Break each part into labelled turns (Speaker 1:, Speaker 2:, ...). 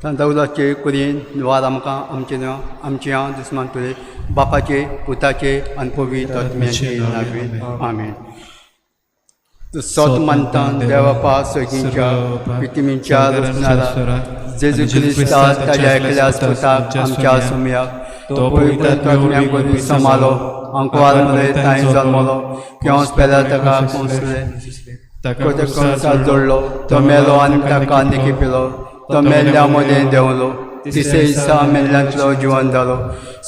Speaker 1: तांदूळाचे कुडीन वार आमकां आमच्या दुस्मान तुले बापाचे पुताचे आनी पवित्र आत्म्याचे नांवान आमेन. सोत मानतान देवापा सगळींच्या पितमींच्या रचणारा जेजू क्रिस्ता ताज्या एकल्याच पुताक आमच्या सुमयाक तो पवित्र आत्म्याक बरी समालो अंकवार मरे तांय जल्मलो केव्हाच पेल्यार ताका पोंसले ताका कंसात जोडलो तो मेलो आनी ताका निकी पिलो तो मेल्ल्या मदें देंवलो तिसरे दिसा मेल्ल्यांतलो जिवन जालो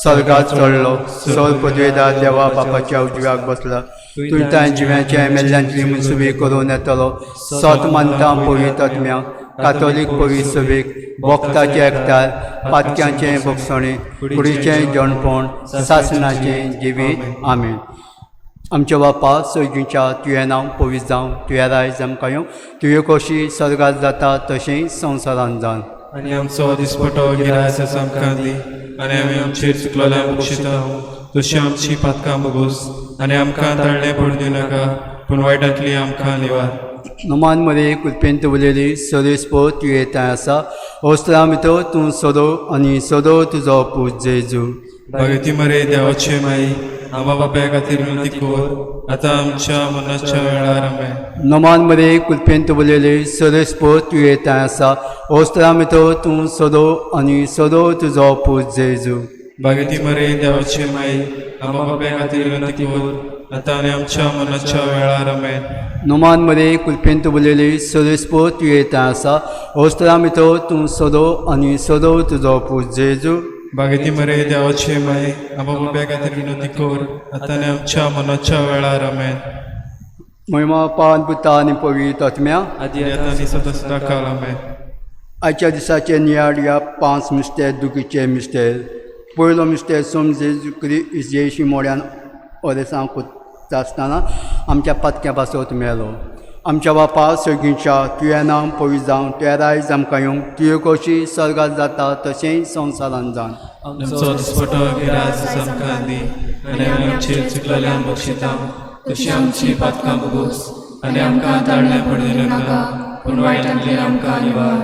Speaker 1: स्वर्गांत चडलो सोल पदवेदार देवा बापाच्या उजव्याक बसला तुयतां जिव्याचे मेल्ल्यांतली मुसुबी करून येतलो सोत मानता पवित्र आत्म्याक कातोलीक पवित्र सभेक भक्ताचे एकठार पातक्यांचे भक्षणे कुडीचें जेवणपण सासणाचें जिवीत आमेन. आमच्या बापा सगळींच्या तुवें नांव पवित्र जावं तुवें रायज आमकां येवं तुवें कशी स्वर्गांत जाता तशेंच संवसारांत जावन
Speaker 2: आनी आमचो दिसपटो गिरायस आसा आमकां दी आनी आमी आमचेर चुकलोल्यांक बक्षिता तशी आमची पातकां बगूस आनी आमकां ताळणे पडूं दिवं नाका पूण वायटांतली आमकां निवार.
Speaker 1: नमान मरे कुलपेंत उलयली सरेस्पो तुवें थंय आसा ओस्त्रा भितर तूं सोदो आनी सोदो तुजो पूत जेजू.
Speaker 2: भगती मरे देवाचे माई आमा बापाय खातीर विनंती कर आतां आमच्या मरणाच्या वेळार आमेन.
Speaker 1: नमान मरे कुलपेंत उलयली सरेस्पो तुवें थंय आसा ओस्त्रा भितर तूं सोदो आनी सोदो तुजो पूत जेजू.
Speaker 2: भगती मरे देवाचे माई आमा बापाय खातीर विनंती कर आतां आनी आमच्या मरणाच्या वेळार आमेन.
Speaker 1: नमान मरे कुलपेंत उलयली सरेस्पो तुवें थंय आसा ओस्त्रा भितर तूं सोदो आनी सोदो तुजो पूत जेजू.
Speaker 2: भगती मरे देवाचे माई आमा बापाय खातीर विनंती कर आतां आनी आमच्या मरणाच्या वेळार आमेन.
Speaker 1: महिमा पावन पुता आनी पवित्र आत्म्या
Speaker 2: आदी आतां आनी सदां सदां काल आमेन.
Speaker 1: आयच्या दिसाचे नियाळ या 5 मिस्टेर दुखीचे मिस्टेर. पयलो मिस्टेर सोम जेजू क्रिस्त येशी मोड्यान ओरेसां कोत्ता आसतना आमच्या पातक्या पासत मेलो. आमच्या बापा सगळींच्या तुवें नांव पवित्र जावं तुवें रायज आमकां येवं तुवें कशी स्वर्गांत जाता तशेंच संवसारांत जावन
Speaker 2: आमचो दिसपटो गिरायस आसा आमकां दी आनी आमी आमचेर चुकलोल्यांक बक्षिता तशी आमची पातकां बगूस आनी आमकां ताळणे पडूं दिवं नाका पूण वायटांतली आमकां निवार.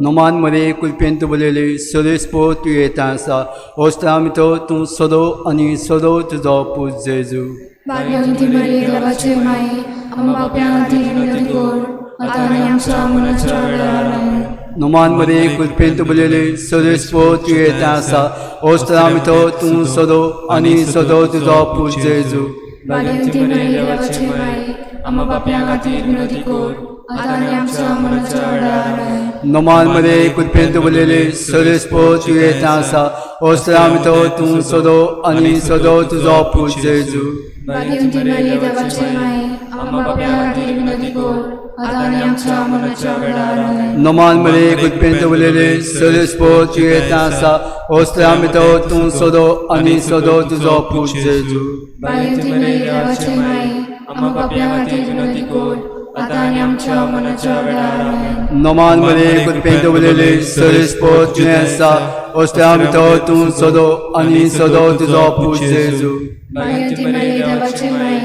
Speaker 1: नमान मरे कुलपेंत उलयली सरेस्पो तुवें थंय आसा ओस्त्रा भितर तूं सोदो आनी सोदो तुजो पूत जेजू.
Speaker 3: भाग्यवती मरिये देवाचे माई आमा बापाय खातीर विनंती कर आतां आनी आमच्या मरणाच्या वेळार आमेन.
Speaker 1: नमान मरे कुलपेंत उलयली सरेस्पो तुवें थंय आसा ओस्त्रा भितर तूं सोदो आनी सोदो तुजो पूत जेजू.
Speaker 3: भाग्यवती मरिये देवाचे माई आमा बापाय खातीर विनंती कर आतां आनी आमच्या मरणाच्या वेळार आमेन.
Speaker 1: नमान मरे कुलपेंत उलयली सरेस्पो तुवें थंय आसा ओस्त्रा भितर तूं सोदो आनी सोदो तुजो पूत जेजू.
Speaker 3: भाग्यवती मरिये देवाचे माई आमा बापाय खातीर विनंती कर आतां आनी आमच्या मरणाच्या वेळार आमेन.
Speaker 1: नमान मरे कुलपेंत उलयली सरेस्पो तुवें थंय आसा ओस्त्रा भितर तूं सोदो आनी सोदो तुजो पूत जेजू.
Speaker 3: भाग्यवती मरिये देवाचे माई आमा बापाय खातीर विनंती कर आतां आनी आमच्या मरणाच्या वेळार आमेन.
Speaker 1: नमान मरे कुलपेंत उलयली सरेस्पो तुवें आसा ओस्त्रा भितर तूं सोदो आनी सोदो तुजो पूत जेजू.
Speaker 3: भाग्यवती मरिये देवाचे माई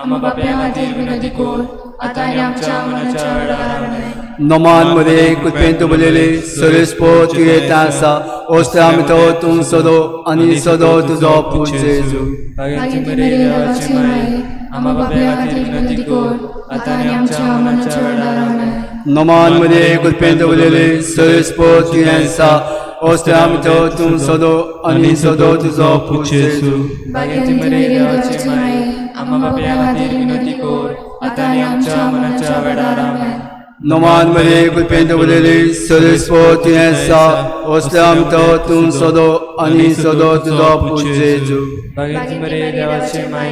Speaker 3: आमा बापाय खातीर विनंती कर आतां आनी आमच्या मरणाच्या वेळार आमेन.
Speaker 1: नमान मरे कुलपेंत उलयली सरेस्पो तुवें थंय आसा ओस्त्रा भितर तूं सोदो आनी सोदो तुजो पूत जेजू.
Speaker 3: भाग्यवती मरिये देवाचे माई आमा बापाय खातीर विनंती कर आतां आनी आमच्या मरणाच्या वेळार आमेन.
Speaker 1: नमान मरे कुलपेंत उलयली सरेस्पो तुवें आसा ओस्त्रा भितर तूं सोदो आनी सोदो तुजो पूत जेजू.
Speaker 3: भाग्यवती मरिये देवाचे माई आमा बापाय खातीर विनंती कर आतां आनी आमच्या मरणाच्या वेळार आमेन.
Speaker 1: नमान मरे कुलपेंत उलयली सरेस्पो तुवें आसा ओस्त्रा भितर तूं सोदो आनी सोदो तुजो पूत जेजू.
Speaker 2: भगती मरिये देवाचे माई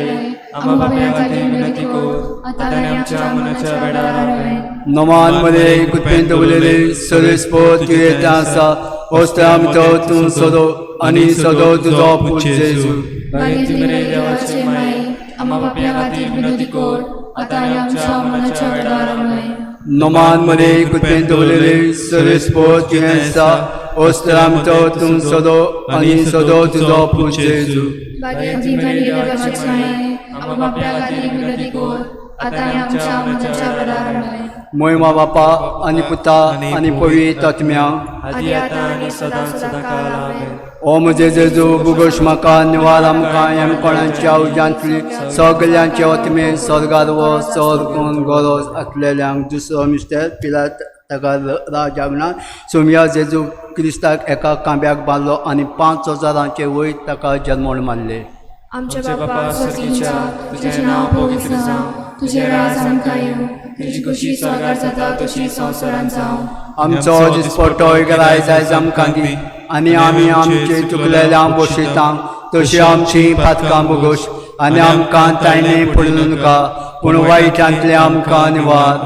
Speaker 2: आमा बापाय खातीर विनंती कर आतां आनी आमच्या मरणाच्या वेळार आमेन.
Speaker 1: नमान मरे कुलपेंत उलयली सरेस्पो तुवें थंय आसा ओस्त्रा भितर तूं सोदो आनी सोदो तुजो पूत जेजू.
Speaker 3: भाग्यवती मरिये देवाचे माई आमा बापाय खातीर विनंती कर आतां आनी आमच्या मरणाच्या वेळार आमेन.
Speaker 1: नमान मरे कुलपेंत उलयली सरेस्पो तुवें आसा ओस्त्रा भितर तूं सोदो आनी सोदो तुजो पूत जेजू.
Speaker 3: भाग्यवती मरिये देवाचे माई आमा बापाय खातीर विनंती कर आता आनी आमच्या मरणाच्या वेळार आमेन.
Speaker 1: महिमा बापा आनी पुता आनी पवित्र आत्म्या
Speaker 2: आदी आता आनी सदां सदां काळ आमेन.
Speaker 1: ओ म्हजे जेजू बुगोश म्हाका निवार आमकां येमकोणाच्या उज्यांतली सगल्यांचे आत्मे स्वर्गार वच चोर कोण गरज आसलेल्यांक दुसरो मिस्टर पिलात ताका राजागणान सोमया जेजू क्रिस्ताक एका कांब्याक बांदलो आनी 5,000 वयर ताका जल्मोण मारले.
Speaker 3: आमच्या बापा स्वर्गीचा तुझें नांव पवित्र जावं, तुझें राज आमकां येवं, तुजी कशी स्वर्गार जाता तशी संवसारांत जावं.
Speaker 1: आमचो दिसपट्टो आयज आयज आमकां दी आनी आमी आमचे चुकलेल्यांक बक्षिता तशी आमची पातकां बगोश आनी आमकां तायणे पडूं नाका पूण वायटांतले आमकां निवार.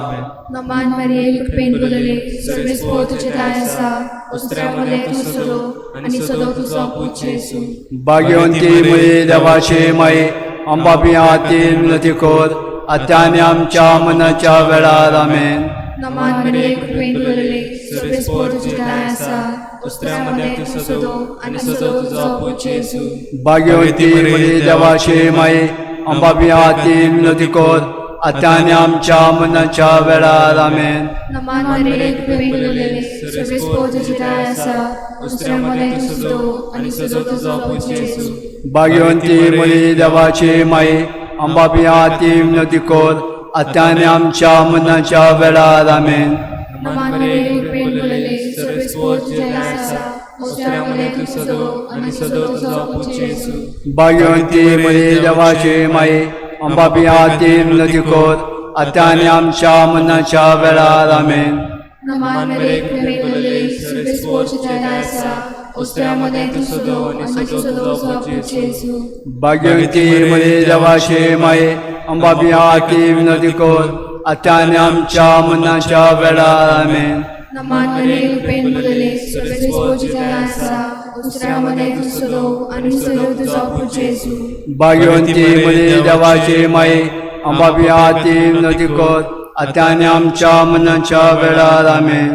Speaker 3: नमान मरिये कृपेन भरले सर्वेस्पो तुझे दाय आसा, उस्त्र्यामध्ये तूं सदो आनी सदो तुजो पूत येसू.
Speaker 1: भाग्यवंती मरी देवाचे माये आंबा बियातील विनती कर आतां आनी आमच्या मनाच्या वेळार आमेन.
Speaker 3: नमान मरिये कृपेन भरले सर्वेस्पो तुझे दाय आसा, उस्त्र्यामध्ये तूं सदो आनी सदो तुजो पूत येसू.
Speaker 1: भाग्यवंती मरी देवाचे माये आंबा बियातील विनती कर आतां आनी आमच्या मनाच्या वेळार आमेन.
Speaker 3: नमान मरिये कृपेन भरले सर्वेस्पो तुझे दाय आसा, उस्त्र्यामध्ये तूं सदो आनी सदो तुजो पूत येसू.
Speaker 1: भाग्यवंती मरी देवाचे माये आंबा बियातील विनती कर आतां आनी आमच्या मनाच्या वेळार आमेन.
Speaker 3: नमान मरिये कृपेन भरले सर्वेस्पो तुझे दाय आसा, उस्त्र्यामध्ये तूं सदो आनी सदो तुजो पूत येसू.
Speaker 1: भाग्यवंती मरी देवाचे माये आंबा बियातील विनती कर आतां आनी आमच्या मनाच्या वेळार आमेन.
Speaker 3: नमान मरिये कृपेन भरले सर्वेस्पो तुझे दाय आसा, उस्त्र्यामध्ये तूं सदो आनी सदो तुजो पूत येसू.
Speaker 1: भाग्यवंती मरी देवाचे माये आंबा बियातील विनती कर आतां आनी आमच्या मनाच्या वेळार आमेन.
Speaker 3: नमान मरिये कृपेन भरले सर्वेस्पो तुझे दाय आसा, उस्त्र्यामध्ये तूं सदो आनी सदो तुजो पूत येसू.
Speaker 1: भाग्यवंती मरी देवाचे माये आंबा बियातील विनती कर आतां आनी आमच्या मनाच्या वेळार आमेन.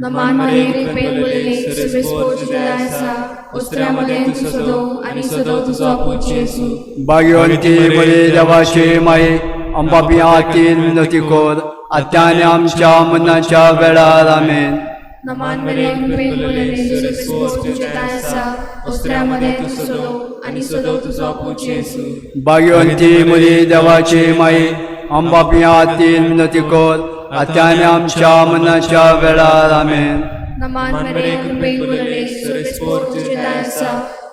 Speaker 3: नमान मरिये कृपेन भरले सर्वेस्पो तुझे दाय आसा, उस्त्र्यामध्ये तूं सदो आनी सदो तुजो पूत येसू.
Speaker 1: भाग्यवंती मरी देवाचे माये आंबा बियातील विनती कर आतां आनी आमच्या मनाच्या वेळार आमेन.
Speaker 3: नमान मरिये कृपेन भरले सर्वेस्पो तुझे दाय आसा, उस्त्र्यामध्ये तूं सदो आनी सदो तुजो पूत येसू.
Speaker 1: भाग्यवंती मरी देवाचे माये आंबा बियातील विनती कर आतां आनी आमच्या मनाच्या वेळार आमेन.
Speaker 3: नमान मरिये कृपेन भरले सर्वेस्पो तुझे दाय आसा,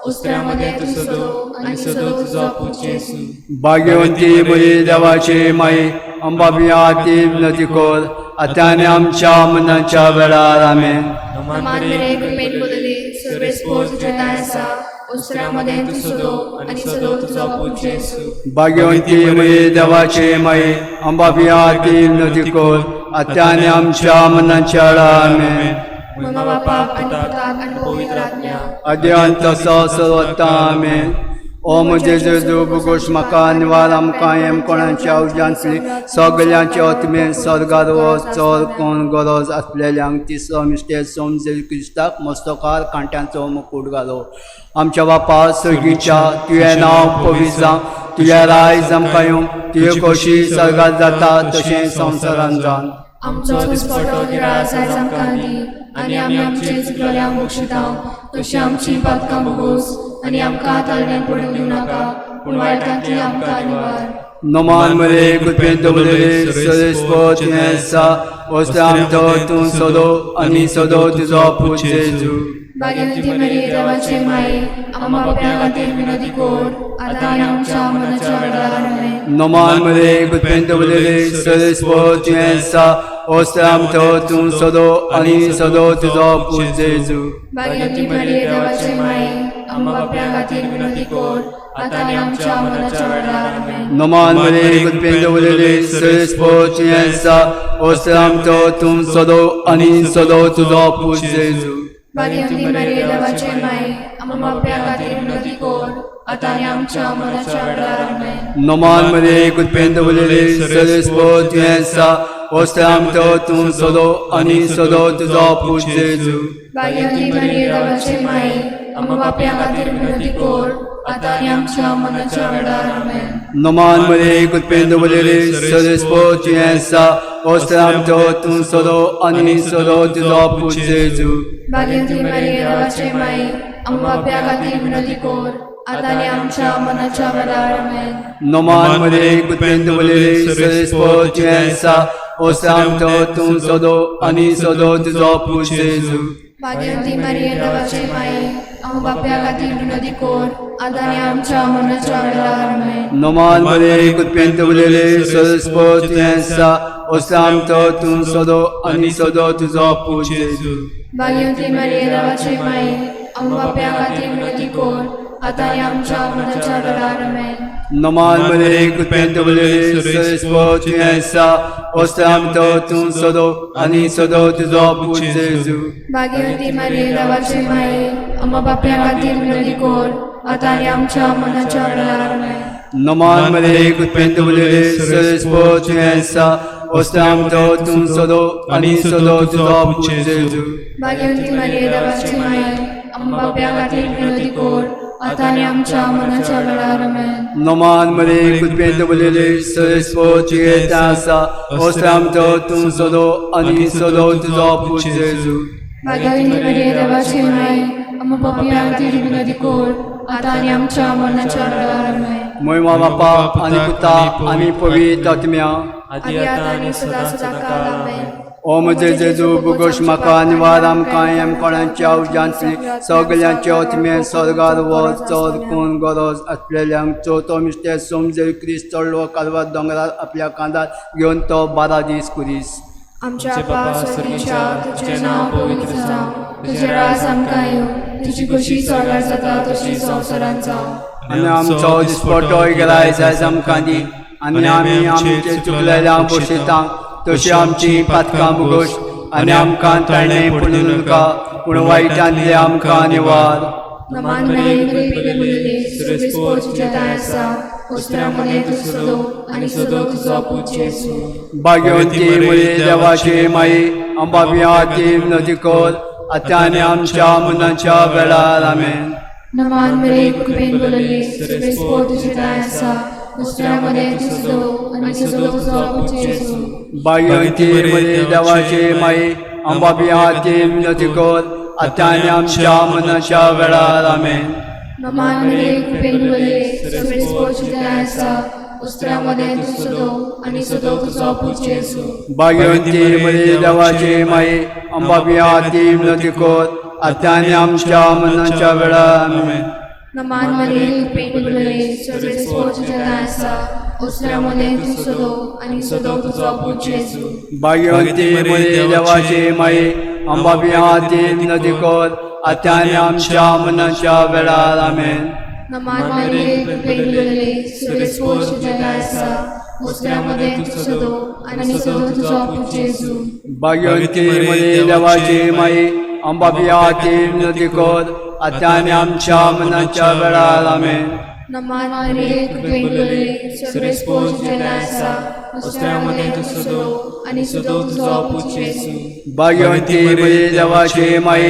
Speaker 3: उस्त्र्यामध्ये तूं सदो आनी सदो तुजो पूत येसू.
Speaker 1: भाग्यवंती मरी देवाचे माये आंबा बियातील विनती कर आतां आनी आमच्या मनाच्या वेळार आमेन.
Speaker 3: नमान मरिये कृपेन भरले सर्वेस्पो तुझे दाय आसा, उस्त्र्यामध्ये तूं सदो आनी सदो तुजो पूत येसू.
Speaker 1: भाग्यवंती मरी देवाचे माये आंबा बियातील विनती कर आतां आनी आमच्या मनाच्या वेळार आमेन.
Speaker 3: महिमा बापाक आनी पुताक आनी पवित्र आत्म्या
Speaker 1: अद्यांत तसो सर्वता आमेन. ओ म्हजे जेजू बुगोश म्हाका निवार आमकां येमकोणाच्या उज्यांतली सगल्यांचे आत्मे स्वर्गार वच चोर कोण गरज आसलेल्यांक तिसरो मिस्टेर सोम जेजू क्रिस्ताक मस्तकार कांट्यांचो मुकुट घालो. आमच्या बापा सर्गीच्या तुवें नांव पवित्र जावं, तुवें रायज आमकां येवं, तुवें कशी स्वर्गार जाता तशें संवसारांत जावन.
Speaker 3: आमचो दिसपट्टो गिरास आयज आमकां दी आनी आमी आमचे चुकलेल्यांक बक्षिता तशी आमची पातकां बगोस आनी आमकां ताळण्यान पडूंक दिवं नाका पूण वायटांतली आमकां निवार.
Speaker 1: नमान मरे कृपेन दवरलेले सर्वेस्पो तुवें आसा, वस्त्र आमचो तूं सदो आनी सदो तुजो पूत जेजू.
Speaker 3: भाग्यवंती मरिये देवाचे माये आमच्या पापयां खातीर विनंती कर आतां आनी आमच्या मरणाच्या वेळार आमेन.
Speaker 1: नमान मरे कृपेन दवरलेले सर्वेस्पो तुवें आसा, वस्त्र आमचो तूं सदो आनी सदो तुजो पूत जेजू.
Speaker 3: भाग्यवंती मरिये देवाचे माये आमच्या पापयां खातीर विनंती कर आतां आनी आमच्या मरणाच्या वेळार आमेन.
Speaker 1: नमान मरे कृपेन दवरलेले सर्वेस्पो तुवें आसा, वस्त्र आमचो तूं सदो आनी सदो तुजो पूत जेजू.
Speaker 3: भाग्यवंती मरिये देवाचे माये आमच्या पापयां खातीर विनंती कर आतां आनी आमच्या मरणाच्या वेळार आमेन.
Speaker 1: नमान मरे कृपेन दवरलेले सर्वेस्पो तुवें आसा, वस्त्र आमचो तूं सदो आनी सदो तुजो पूत जेजू.
Speaker 3: भाग्यवंती मरिये देवाचे माये आमच्या पापयां खातीर विनंती कर आता आणि आमच्या मरणाच्या वेळार आमेन.
Speaker 1: Noman Maria Kutpendo Valeri Sodespo Chiensa Ostramto Tun Sodo Ani Sodo Tizopu Jesu
Speaker 3: भाग्यवती मरिये देवाचे माई आम्हा पाप्या खातीर विनंती कर आता आणि आमच्या मरणाच्या वेळार आमेन.
Speaker 1: Noman Maria Kutpendo Valeri Sodespo Chiensa Ostramto Tun Sodo Ani Sodo Tizopu Jesu
Speaker 3: भाग्यवती मरिये देवाचे माई आम्हा पाप्या खातीर विनंती कर आता आणि आमच्या मरणाच्या वेळार आमेन.
Speaker 1: Noman Maria Kutpendo Valeri Sodespo Chiensa Ostramto Tun Sodo Ani Sodo Tizopu Jesu
Speaker 3: भाग्यवती मरिये देवाचे माई आम्हा पाप्या खातीर विनंती कर आता आणि आमच्या मरणाच्या वेळार आमेन.
Speaker 1: Noman Maria Kutpendo Valeri Sodespo Chiensa Ostramto Tun Sodo Ani Sodo Tizopu Jesu
Speaker 3: भाग्यवती मरिये देवाचे माई आम्हा पाप्या खातीर विनंती कर आता आणि आमच्या मरणाच्या वेळार आमेन.
Speaker 1: Noman Maria Kutpendo Valeri Sodespo Chiensa Ostramto Tun Sodo Ani Sodo Tizopu Jesu
Speaker 3: भाग्यवती मरिये देवाचे माई आम्हा पाप्या खातीर विनंती कर आता आणि आमच्या मरणाच्या वेळार आमेन.
Speaker 1: Noman Maria Kutpendo Valeri Sodespo Chiensa Ostramto Tun Sodo Ani Sodo Tizopu Jesu
Speaker 3: भाग्यवती मरिये देवाचे माई आम्हा पाप्या खातीर विनंती कर आता आणि आमच्या मरणाच्या वेळार आमेन.
Speaker 1: Moima Bapa Ani Puta Ani Pavitra Atmya
Speaker 3: आदी आता आणि सदा सदा काळ आमेन.
Speaker 1: Om Jesu Bugosh Makan Varam Kayam Korantia Ujansi Sogaliantia Otime Sorgar Word Sor Kun Goros Atpeliang Choto Miste Somje Kristo Lo Kalva Dongarar Aplia Kandar Gyonto Baradis Kuris
Speaker 3: आमच्या पासर्गीच्या तुझे नाव पवित्र जाव तुझे राज आमकां येव तुझी खुशी स्वर्गार जाता तशी संवसारांत जाव.
Speaker 1: Ani amcho dispoto igelai zazam kandi Ani ami amche chuklelang boshitang Toshi amchi patkam bugosh Ani amkan tarne pununka Punawaitanle amkan niwad
Speaker 3: नमान नाही प्रेमी मुले सुरेस्पोच जतायसा उस्त्रामध्ये तू सदो आणि सदो तुझा पूज Yesu.
Speaker 1: Bhagyavanti Muli Devashi Mai Ambabhyatim Nadikor Atyani Amcha Munancha Velar Amen
Speaker 3: नमान मेरे coupon बोलले सुरेस्पोच जतायसा उस्त्रामध्ये तू सदो आणि सदो तुझा पूज Yesu.
Speaker 1: Bhagyavanti Muli Devashi Mai Ambabhyatim Nadikor Atyani Amcha Munancha Velar Amen
Speaker 3: नमान मेरे कुपेन बोलले सुरेस्पोच जतायसा उस्त्रामध्ये तू सदो आणि सदो तुझा पूज Yesu.
Speaker 1: Bhagyavanti Muli Devashi Mai Ambabhyatim Nadikor Atyani Amcha Munancha Velar Amen
Speaker 3: नमान मेरे कुपेन बोलले सुरेस्पोच जतायसा उस्त्रामध्ये तू सदो आणि सदो तुझा पूज Yesu.
Speaker 1: Bhagyavanti Muli Devashi Mai Ambabhyatim Nadikor Atyani Amcha Munancha Velar Amen
Speaker 3: नमान मेरे कुपेन बोलले सुरेस्पोच जतायसा उस्त्रामध्ये तू सदो आणि सदो तुझा पूज Yesu.
Speaker 1: Bhagyavanti Muli Devashi Mai Ambabhyatim Nadikor Atyani Amcha Munancha Velar Amen
Speaker 3: नमान मेरे कुपेन बोलले सुरेस्पोच जतायसा उस्त्रामध्ये तू सदो आणि सदो तुझा पूज Yesu.
Speaker 1: Bhagyavanti Muli Devashi Mai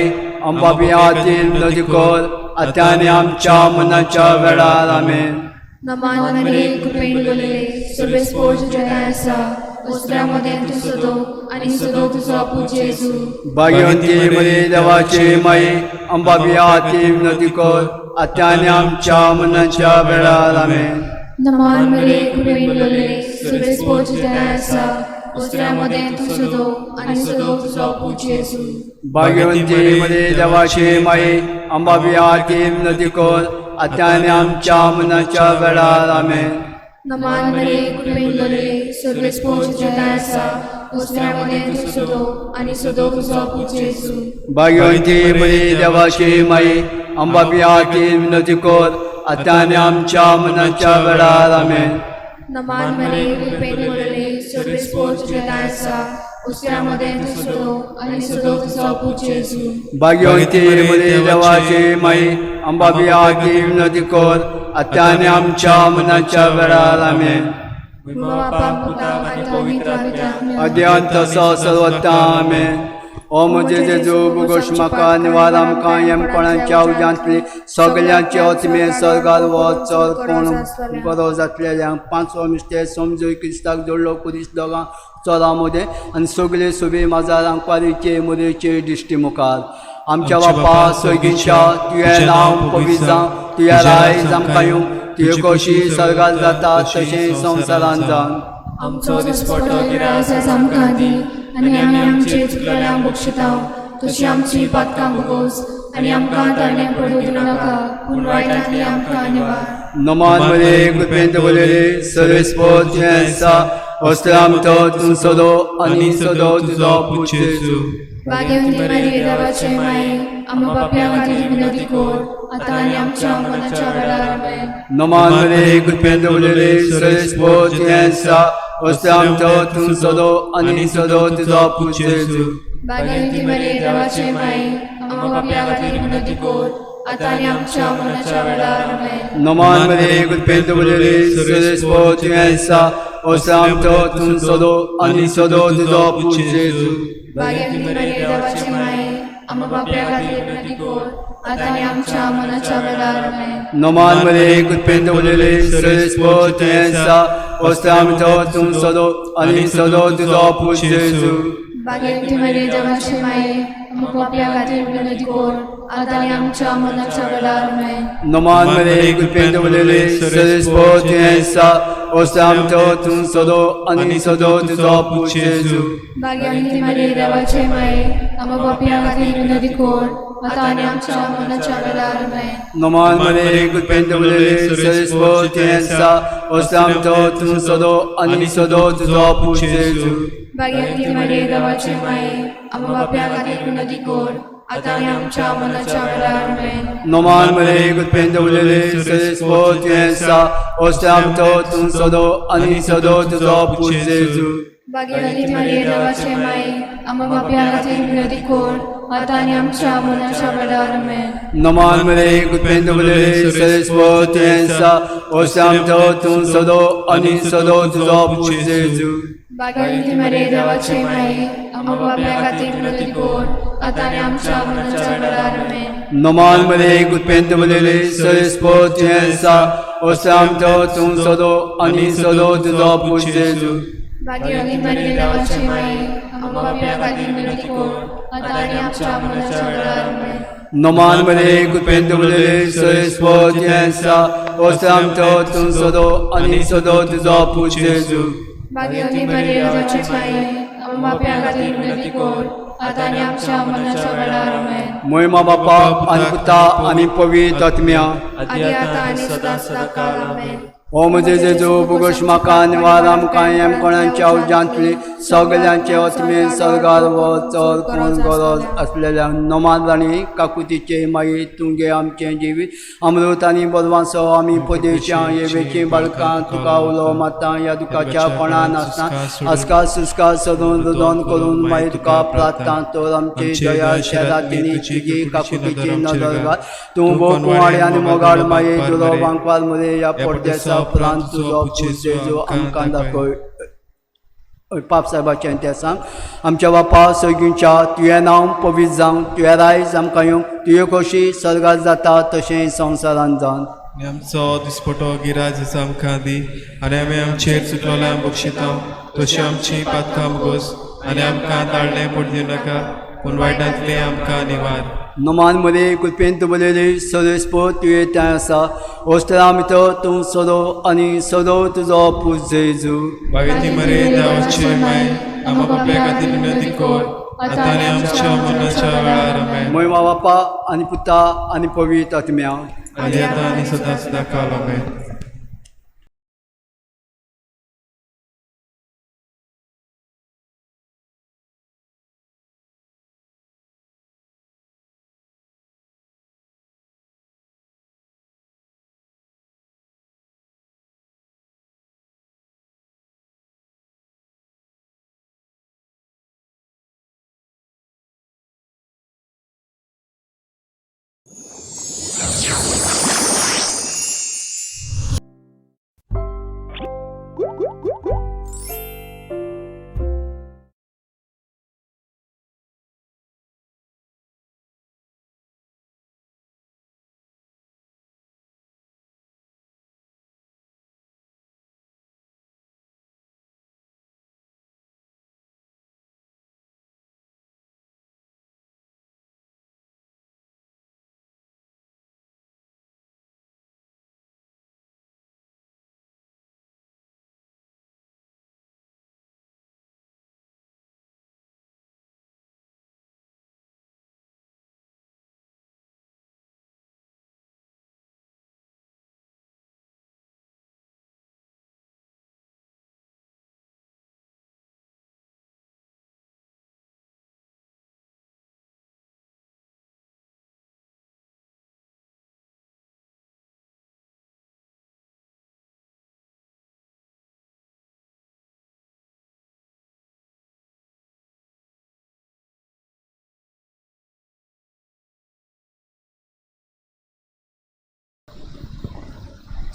Speaker 1: Ambabhyatim Nadikor Atyani Amcha Munancha Velar Amen
Speaker 3: नमान मेरे कुपेन बोलले सुरेस्पोच जतायसा उस्त्रामध्ये तू सदो आणि सदो तुझा पूज Yesu.
Speaker 1: Bhagyavanti Muli Devashi Mai Ambabhyatim Nadikor Atyani Amcha Munancha Velar Amen
Speaker 3: नमान मेरे कुपेन बोलले सुरेस्पोच जतायसा उस्त्रामध्ये तू सदो आणि सदो तुझा पूज Yesu.
Speaker 1: Bhagyavanti Muli Devashi Mai Ambabhyatim Nadikor Atyani Amcha Munancha Velar Amen
Speaker 3: नमान मेरे कुपेन बोलले सुरेस्पोच जतायसा उस्त्रामध्ये तू सदो आणि सदो तुझा पूज Yesu.
Speaker 1: Bhagyavanti Muli Devashi Mai Ambabhyatim Nadikor Atyani Amcha Munancha Velar Amen
Speaker 3: नमान मेरे कुपेन बोलले सुरेस्पोच जतायसा उस्त्रामध्ये तू सदो आणि सदो तुझा पूज Yesu.
Speaker 1: Bhagyavanti Muli Devashi Mai Ambabhyatim Nadikor Atyani Amcha Munancha Velar Amen
Speaker 3: बापा पुता आणि पवित्र आत्मा
Speaker 1: Adyanta Sarvata Amen ओ म्हजे जेजू बुगोश म्हाका निवार आमकां येमपणाच्या उज्यांतली सगळ्यांचे ओतमे सर्गार वच चल कोण बरो जातलेल्यांक पांचवो मिस्टेर समजूय क्रिस्ताक जोडलो कुरिस दोगां चोरा मदें आनी सगळे सुबे माजारांक पारीचे मुरेचे दिश्टी मुखार आमच्या बापा सैगीच्या तुवें नांव पवित्र जावं तुवें रायज आमकां येवं तुवें कशी सर्गार जाता तशें संवसारांत जावन
Speaker 3: आमचो दिसपटो गिरास आयज आमकां दी आनी आमी आमचे चुकलेल्यांक बक्षितांव तशी आमची पातकां भोगोस आनी आमकां तरणे पडूं दिवं नाका पूण वायटांतली आमकां निवार
Speaker 1: नमान मरे कृपेंत बोलेले सर्वेस्पो तुवें आसा वस्त्राम तो तूं सोदो आनी सोदो तुजो पूत जेजू
Speaker 3: भाग्यवंती मारिये देवाचे माये आमकां पापयां खातीर विनंती कर आतां आनी आमच्या मरणाच्या वेळार आमेन
Speaker 1: नमान मरे कृपेंत बोलेले सर्वेस्पो तुवें आसा वस्त्राम तो तूं सोदो आनी सोदो तुजो पूत जेजू
Speaker 3: भाग्यवंती मारिये देवाचे माये आमकां पापयां खातीर विनंती कर आतां आनी आमच्या मरणाच्या वेळार आमेन
Speaker 1: नमान मरे कृपेंत बोलेले सर्वेस्पो तुवें आसा वस्त्राम तो तूं सोदो आनी सोदो तुजो पूत जेजू
Speaker 3: भाग्यवंती मारिये देवाचे माये आमकां पापयां खातीर विनंती कर आतां आनी आमच्या मरणाच्या वेळार आमेन
Speaker 1: नमान मरे कृपेंत बोलेले सर्वेस्पो तुवें आसा वस्त्राम तो तूं सोदो आनी सोदो तुजो पूत जेजू
Speaker 3: भाग्यवंती मारिये देवाचे माये आमकां पापयां खातीर विनंती कर आतां आनी आमच्या मरणाच्या वेळार आमेन
Speaker 1: नमान मरे कृपेंत बोलेले सर्वेस्पो तुवें आसा वस्त्राम तो तूं सोदो आनी सोदो तुजो पूत जेजू
Speaker 3: भाग्यवंती मारिये देवाचे माये आमकां पापयां खातीर विनंती कर आतां आनी आमच्या मरणाच्या वेळार आमेन
Speaker 1: नमान मरे कृपेंत बोलेले सर्वेस्पो तुवें आसा वस्त्राम तो तूं सोदो आनी सोदो तुजो पूत जेजू
Speaker 3: भाग्यवंती मारिये देवाचे माये आमकां पापयां खातीर विनंती कर आतां आनी आमच्या मरणाच्या वेळार आमेन
Speaker 1: नमान मरे कृपेंत बोलेले सर्वेस्पो तुवें आसा वस्त्राम तो तूं सोदो आनी सोदो तुजो पूत जेजू
Speaker 3: भाग्यवंती मारिये देवाचे माये आमकां पापयां खातीर विनंती कर आतां आनी आमच्या मरणाच्या वेळार आमेन
Speaker 1: नमान मरे कृपेंत बोलेले सर्वेस्पो तुवें आसा वस्त्राम तो तूं सोदो आनी सोदो तुजो पूत जेजू
Speaker 3: भाग्यवंती मारिये देवाचे माये आमकां पापयां खातीर विनंती कर आतां आनी आमच्या मरणाच्या वेळार आमेन
Speaker 1: नमान मरे कृपेंत बोलेले सर्वेस्पो तुवें आसा वस्त्राम तो तूं सोदो आनी सोदो तुजो पूत जेजू
Speaker 3: भाग्यवंती मारिये देवाचे माये आमकां पापयां खातीर विनंती कर आतां आनी आमच्या मरणाच्या वेळार आमेन
Speaker 1: नमान मरे कृपेंत बोलेले सर्वेस्पो तुवें आसा वस्त्राम तो तूं सोदो आनी सोदो तुजो पूत जेजू
Speaker 3: भाग्यवंती मारिये देवाचे माये आमकां पापयां खातीर विनंती कर आतां आनी आमच्या मरणाच्या वेळार आमेन
Speaker 1: महिमा बापा आनी पुता आनी पवित्र आत्म्या
Speaker 3: आदी आतां आनी सदां सदांकाळ आमेन
Speaker 1: ओ म्हजे जेजू बुगोश म्हाका निवार आमकां येमपणाच्या उज्यांतली सगळ्यांचे ओतमे सर्गार वच चल कोण गरज आसलेल्या नमान राणी काकुतीचे माये तुगे आमचें जिवीत अमृत आनी बलवांसो आमी पदेशां येवेची बाळकां तुका उलो माता ह्या दुखाच्या कोणान आसना आस्का सुस्का सदून रुदन करून मागीर तुका प्रार्थना तर आमची दया शेजारतीनी तुजी काकुतीची नदर घाल तूं बो कुवाडे आनी मोगाड माये दुलो बांकवार मुरे ह्या पडदेसा उपरांत तुजो पूत जेजू आमकां दाखय पाप साहेबाचें तें सांग आमच्या बापा सगळींच्या तुवें नांव पवित्र जावं तुवें रायज आमकां येवं तुवें कशी सर्गार जाता तशें संवसारांत जावन
Speaker 2: आनी आमचो दिसपटो गिराज आसा आमकां दी आनी आमी आमचेर चुकलोल्यांक बक्षितांव तशी आमची पातकां भोगोस आनी आमकां ताळणें पडूं दिवं नाका पूण वायटांतली आमकां निवार
Speaker 1: नमान मरे कृपेंत बोलेले सर्वेस्पो तुवें तें आसा वस्त्रां भितर तूं सोदो आनी सोदो तुजो पूत जेजू
Speaker 2: भाग्यवंती मारिये देवाचे माये आमकां पापयां खातीर विनंती कर आतां आनी आमच्या मरणाच्या वेळार आमेन
Speaker 1: महिमा बापा आनी पुता आनी पवित्र आत्म्या
Speaker 2: आदी आतां आनी सदां सदांकाळ आमेन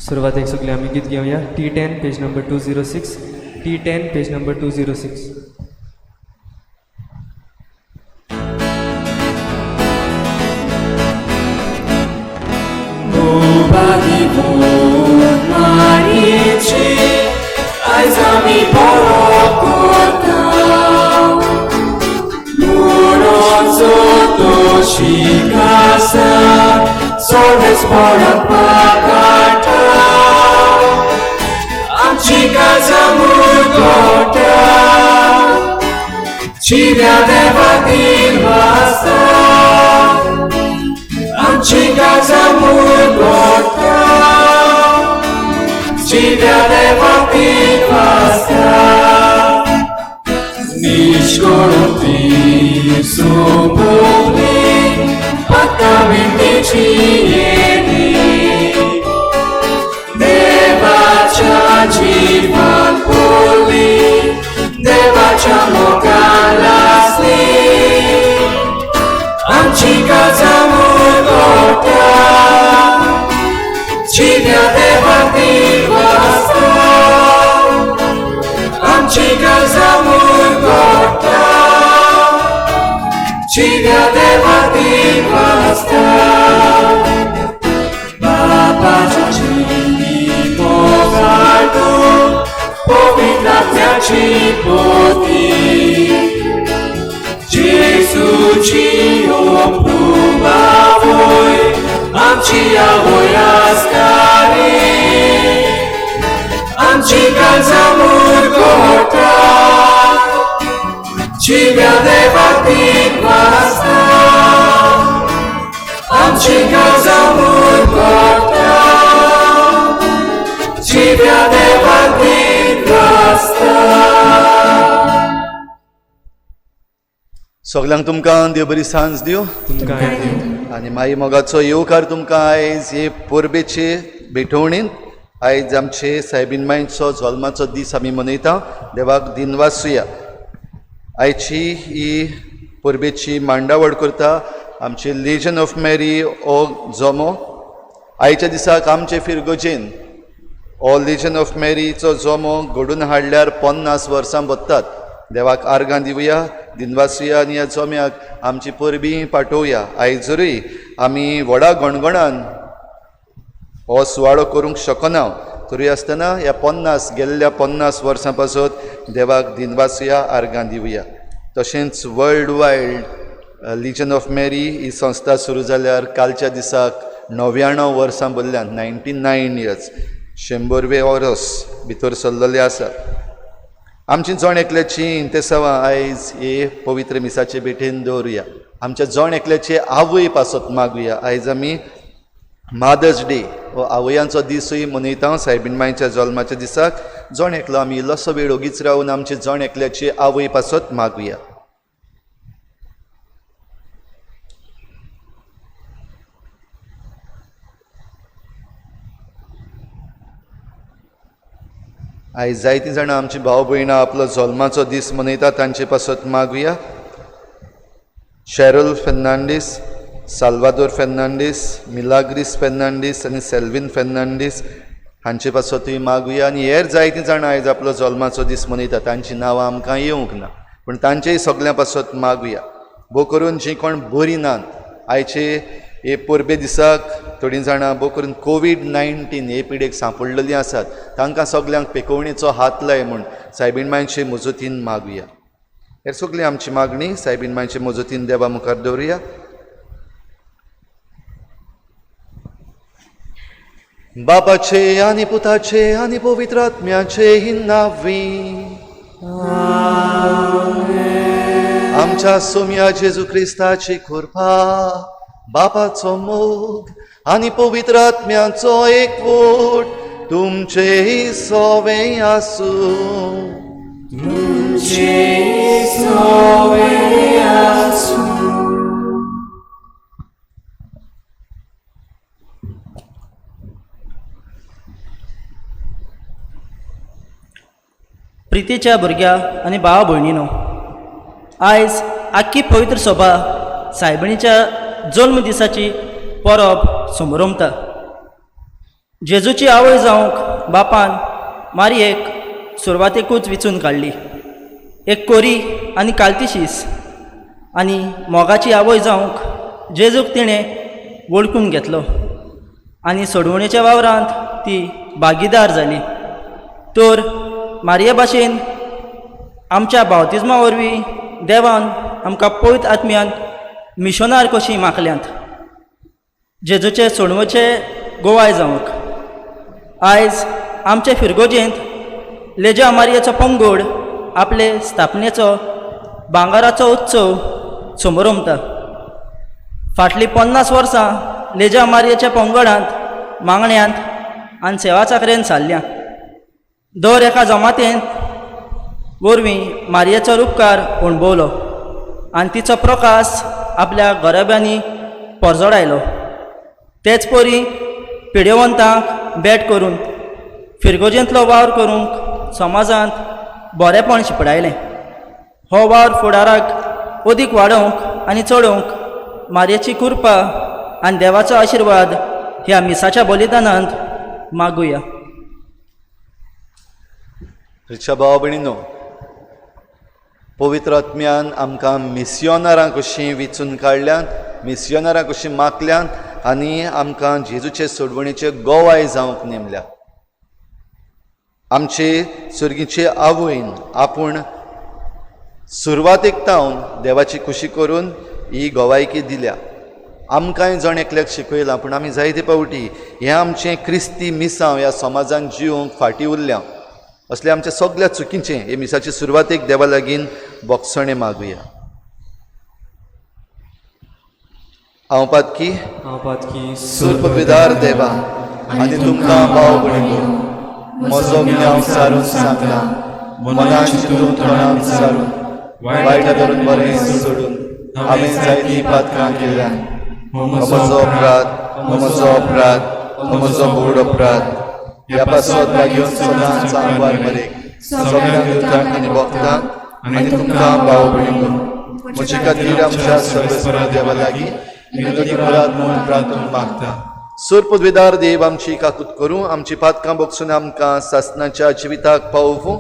Speaker 2: सुरवातेक सगळे आमी गीत घेवया. T10 page number 206. T10 page number 206.
Speaker 3: Uwagi wód Maryczy, aż mi porokotał. Murąco to sikasa, solec porak pakatał. Amcika zamurgota, ciebie dewatin wasta. Amcika zamurgota, ciebie dewatin wasta. Niszkoroty soboli, pakaminti cieni. Devacha jivan poli, devacha mokalasli. Amcika zamurgota, ciebie dewatin wasta. Amcika zamurgota, ciebie dewatin wasta. Baba czyni pogardu, powitratnia ci poti. Jezu ci oprubawoj, amci ahoja skari. Amcika zamurgota, ciebie dewatin wasta. Amcika zamurgota, ciebie dewatin wasta.
Speaker 4: सगळ्यांक तुमकां देव बरी सांज दिवं.
Speaker 2: तुमकां दिवं.
Speaker 4: आनी माई मोगाचो येवकार तुमकां आयज हे पोरबेचे भेटवणीन. आयज आमचे सायबीन मांयचो जल्माचो दीस आमी मनयता. देवाक दिनवासुया. आयची ही पोरबेची मांडावळ करता आमचे लेजन ऑफ मॅरी हो जोमो. आयच्या दिसाक आमचे फिरगोजेन हो लेजन ऑफ मॅरीचो जोमो घडून हाडल्यार 50 वर्सां बत्तात. देवाक आर्गां दिवया, दिनवासुया आनी ह्या जोम्याक आमची परबीं पाठोवया. आयजरूय आमी व्हडा गणगणान हो सुवाळो करूंक शकना, तरी आसतना ह्या 50 वर्सां पासून देवाक दिनवासुया, आर्गां दिवया. तशेंच वर्ल्ड वायड लिजन ऑफ मॅरी ही संस्था सुरू जाल्यार कालच्या दिसाक 99 वर्सां भरल्यान 99 इयर्स 100वें वर्स भितर सरलेले आसा. आमची जण एकल्याची इंतेसावां आयज हे पवित्र मिसाचे भेटेन दवरुया. आमच्या जण एकल्याचे आवय पासत मागुया. आयज आमी मादर्स डे हो आवयांचो दिसूय मनयता. सायबीन मांयच्या जल्माच्या दिसाक जण एकलो आमी इल्लोसो वेळ ओगीच रावन आमचे जण एकल्याचे आवय पासत मागुया. आयज जायतीं जाणां आमची भाव भयणां आपलो जल्माचो दीस मनयतात, तांचे पासत मागुया. शॅरोल फेर्नांडीस, साल्वादोर फेर्नांडीस, मिलाग्रीस फेर्नांडीस आनी सेल्वीन फेर्नांडीस हांचे पासतूय मागुया. आनी हेर जायतीं जाणां आयज आपलो जल्माचो दीस मनयतात, तांचीं नांवां आमकां येवंक ना, पूण तांचेय सगळ्यां पासत मागुया. भोव करून जीं कोण बरीं नात, आयचे हे पोरबे दिसाक थोडीं जाणां भोव करून कोवीड-19 हे पिडेक सांपडलेलीं आसात, तांकां सगल्यांक पेकोवणेचो हात लाय म्हूण सायबीन मांयचे मजतीन मागुया. हेर सगळी आमची मागणी सायबीन मांयचे मजतीन देवा मुखार दवरुया. बापाचे आनी पुताचे आनी पवित्र आत्म्याचे ही नांवी आमच्या सोम्या जेजू क्रिस्ताची कृपा, बापाचो मोग आनी पवित्र आत्म्याचो एकवट तुमचेय सोवे आसूं.
Speaker 5: प्रितीच्या भुरग्या आनी भाव भयणीनो, आयज आख्खी पवित्र सभा सायबिणीच्या जल्म दिसाची परब समोर उमता. जेजूची आवय जावंक बापान मारयेक सुरवातेकूच विचून काडली. एक कोरी आनी कालतीशीस आनी मोगाची आवय जावंक जेजूक तिणें वळखून घेतलो आनी सोडवणेच्या वावरांत ती भागीदार जाली. तर मारये भाशेन आमच्या बावतिजमा वरवीं देवान आमकां पवित्र आत्म्यान मिशनार कशीं मागल्यांत जेजूचे सोडवचे गोवाय जावंक. आयज आमचे फिरगोजेंत लेजा मारयेचो पंगड आपले स्थापनेचो भांगाराचो उत्सव समारंभता. फाटलीं 50 वर्सां लेजा मारयेच्या पंगडांत मागण्यांत आनी सेवा चाकरेन सारल्या. दर एका जमातेंत वरवीं मारयेचो उपकार अणभवलो आनी तिचो प्रकाश आपल्या गरब्यांनी परजोडायलो. तेच परी पिडेवंतांक भेट करून फिरगोजेंतलो वावर करूंक समाजांत बरेपण शिपडायलें. हो वावर फुडाराक अदीक वाडोवंक आनी चडोवंक मारयेची कृपा आनी देवाचो आशिर्वाद ह्या मिसाच्या बलिदानांत मागुया.
Speaker 4: रिक्षा भाव भयणीनो, पवित्र आत्म्यान आमकां मिस्योनारां कशीं विचून काडल्यात, मिस्योनारां कशीं मागल्यांत आनी आमकां जेजूचे सोडवणेचे गोवाय जावंक नेमल्या. आमचे सुर्गीचे आवयन आपूण सुरवातेक तावन देवाची खुशी करून ही गोवायकी दिल्या. आमकांय जण एकल्याक शिकयलां, पूण आमी जायते पावटी हें आमचें क्रिस्ती मिसांव ह्या समाजान जिवंक फाटीं उरल्या. असलें आमचें सगळ्या चुकीचें हे मिसाची सुरवातेक देवा लागीं बोगसणें मागुया. हांव पातकी सुरपविदार देवा आनी तुमकां भाव भयणीनो, म्हजो न्याव सारून सांगला, मनान चिंतून तोंडान विचारून वायट धरून बरें सोडून हांवें जायतीं पातकां केल्यां. म्हजो अपराध, म्हजो व्हड अपराध. ह्या पासत लागीं सदांच सांगवार मरेक सगळ्यांक दिवतांक आनी भोगतांक आनी तुमकां भाव भयणीनो, म्हजे खातीर आमच्या सर्वेस्परा देवा लागीं विनोदी करात म्हूण प्रार्थना मागता. सुरपविदार देव आमची काकूत करूं, आमची पातकां बोगसून आमकां सासणाच्या जिविताक पावोवं.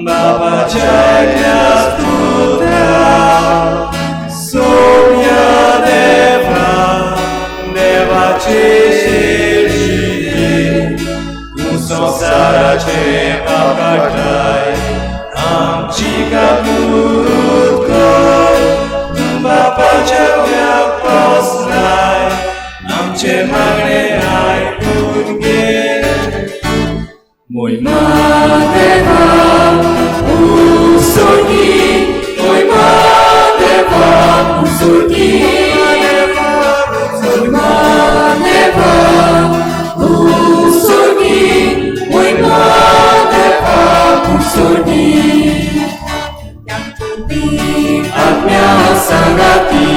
Speaker 2: Babacia Stuta, Sonia देवाचे शेळिये तूं संवसाराचे पाप काडलाय आमची काकूट कर तूं बापाच्या व्याप पोसलाय आमचे मागणे आयकून घे Moima deva usurgi Moima deva usurgi Moima deva usurgi Moima deva usurgi Agnya sangati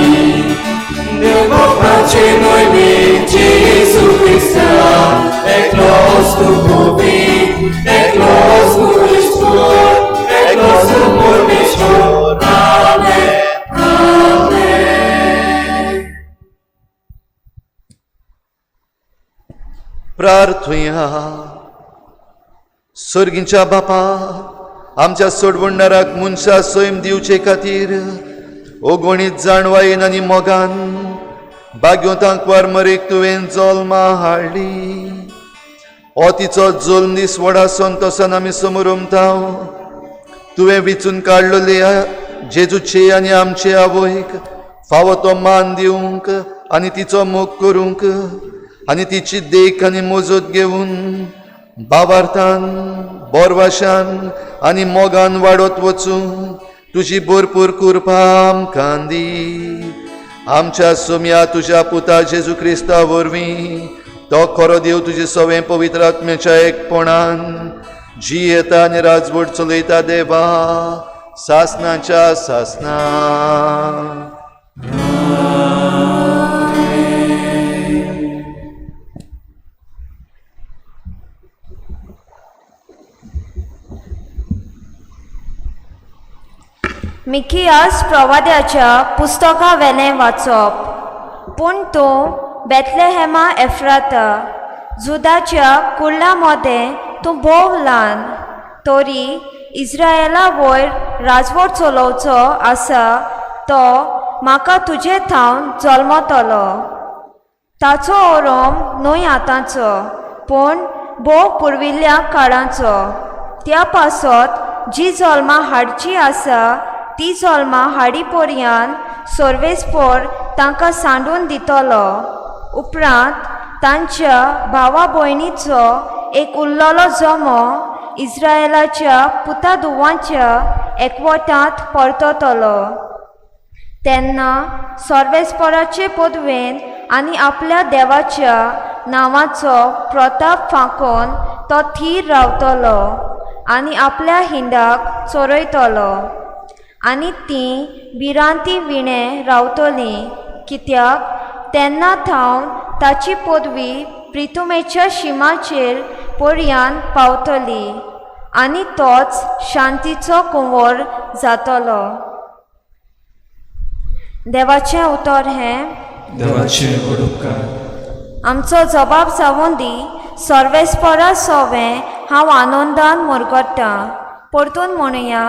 Speaker 2: Devo pace noi Gesù Cristo Eklos tu povi Eklos tu Ishtor Eklos tu Purvishtor Amen Amen
Speaker 4: प्रार्थुया सर्गींच्या बापा आमच्या सोडवणाराक मनशा सैम दिवचे खातीर ओगोणीत जाणवायेन आनी मोगान बाग्योतांक वारमरेक तुवें जल्मा हाडली हो तिचो जल्म दीस व्हडा संतोशान आमी समोर उमताव तुवें विचून काडलेले जेजूचे आनी आमचे आवयक फावो तो मान दिवंक आनी तिचो मोग करूंक आनी तिची देख आनी मोजत घेवन बाबार्थान बोरवाशान आनी मोगान वाडत वचूं तुजी भरपूर कृपा आमकां दी आमच्या सोम्या तुज्या पुता जेजू क्रिस्ता वरवीं तो खरो देव तुजे सवें पवित्र आत्म्याच्या एकपणान जी येता आनी राजवट चलयता देवा सासनाच्या सासना
Speaker 3: मिखियास प्रवाद्याच्या पुस्तका वेलें वाचप पूण तूं बेथलेहेमा एफ्राता जुदाच्या कुर्ला मदें तूं भोव ल्हान तोरी इस्रायेला वयर राजवट चलोवचो आसा तो म्हाका तुजे थावन जल्मतलो ताचो ओरोम न्हय आतांचो पूण भोव पुर्विल्ल्या काळांचो त्या पासत जी जल्मां हाडची आसा ती जल्मां हाडी पर्यंत सर्वेस्पोर तांकां सांडून दितलो उपरांत तांच्या भावा भयणीचो एक उरलोलो जमो इस्रायेलाच्या पुता धुवांच्या एकवटांत परततलो तेन्ना सर्वेस्पराचे पदवेन आनी आपल्या देवाच्या नांवाचो प्रताप फांकोन तो थीर रावतलो आनी आपल्या हिंडाक चोरयतलो आनी तीं भिरांती विणे रावतलीं कित्याक तेन्ना थावन ताची पदवी प्रितुमेच्या शिमाचेर पर्यंत पावतली आनी तोच शांतीचो कुंवर जातलो देवाचें उतर हें
Speaker 2: देवाचे उपकार
Speaker 3: आमचो जबाब जावून दी सर्वेस्परा सोवें हांव आनंदान मुरगट्टा परतून म्हणुया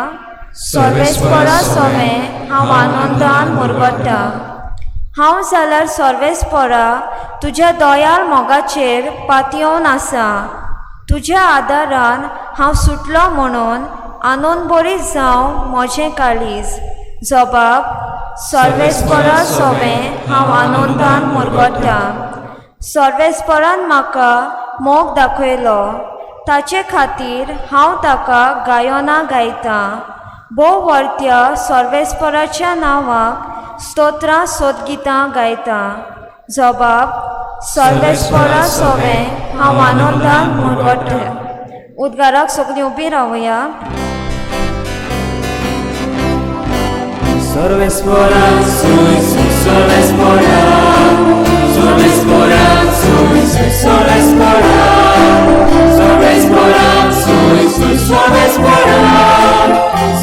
Speaker 3: सर्वेस्परा सोवें हांव आनंदान मुरगट्टा हांव जाल्यार सर्वेस्परा तुज्या दोयाल मोगाचेर पातयेवन आसा तुज्या आदारान हांव सुटलो म्हणून आनंद बरी जावं म्हजें काळीज जबाब सर्वेस्परा सोवें हांव आनंदान मुरगट्टा सर्वेस्परान म्हाका मोग दाखयलो ताचे खातीर हांव ताका गायोना गायतां भोव वर्त्या सर्वेस्पराच्या नांवाक स्तोत्रां सोदगितां गायतां जबाब सर्वेस्परा सोवें हांव आनंदान मुरगट्टा उद्गाराक सगळीं उबीं रावया
Speaker 2: सर्वेस्परा सुय सर्वेस्परा सर्वेस्परा सुय सर्वेस्परा सर्वेस्परा सुय सर्वेस्परा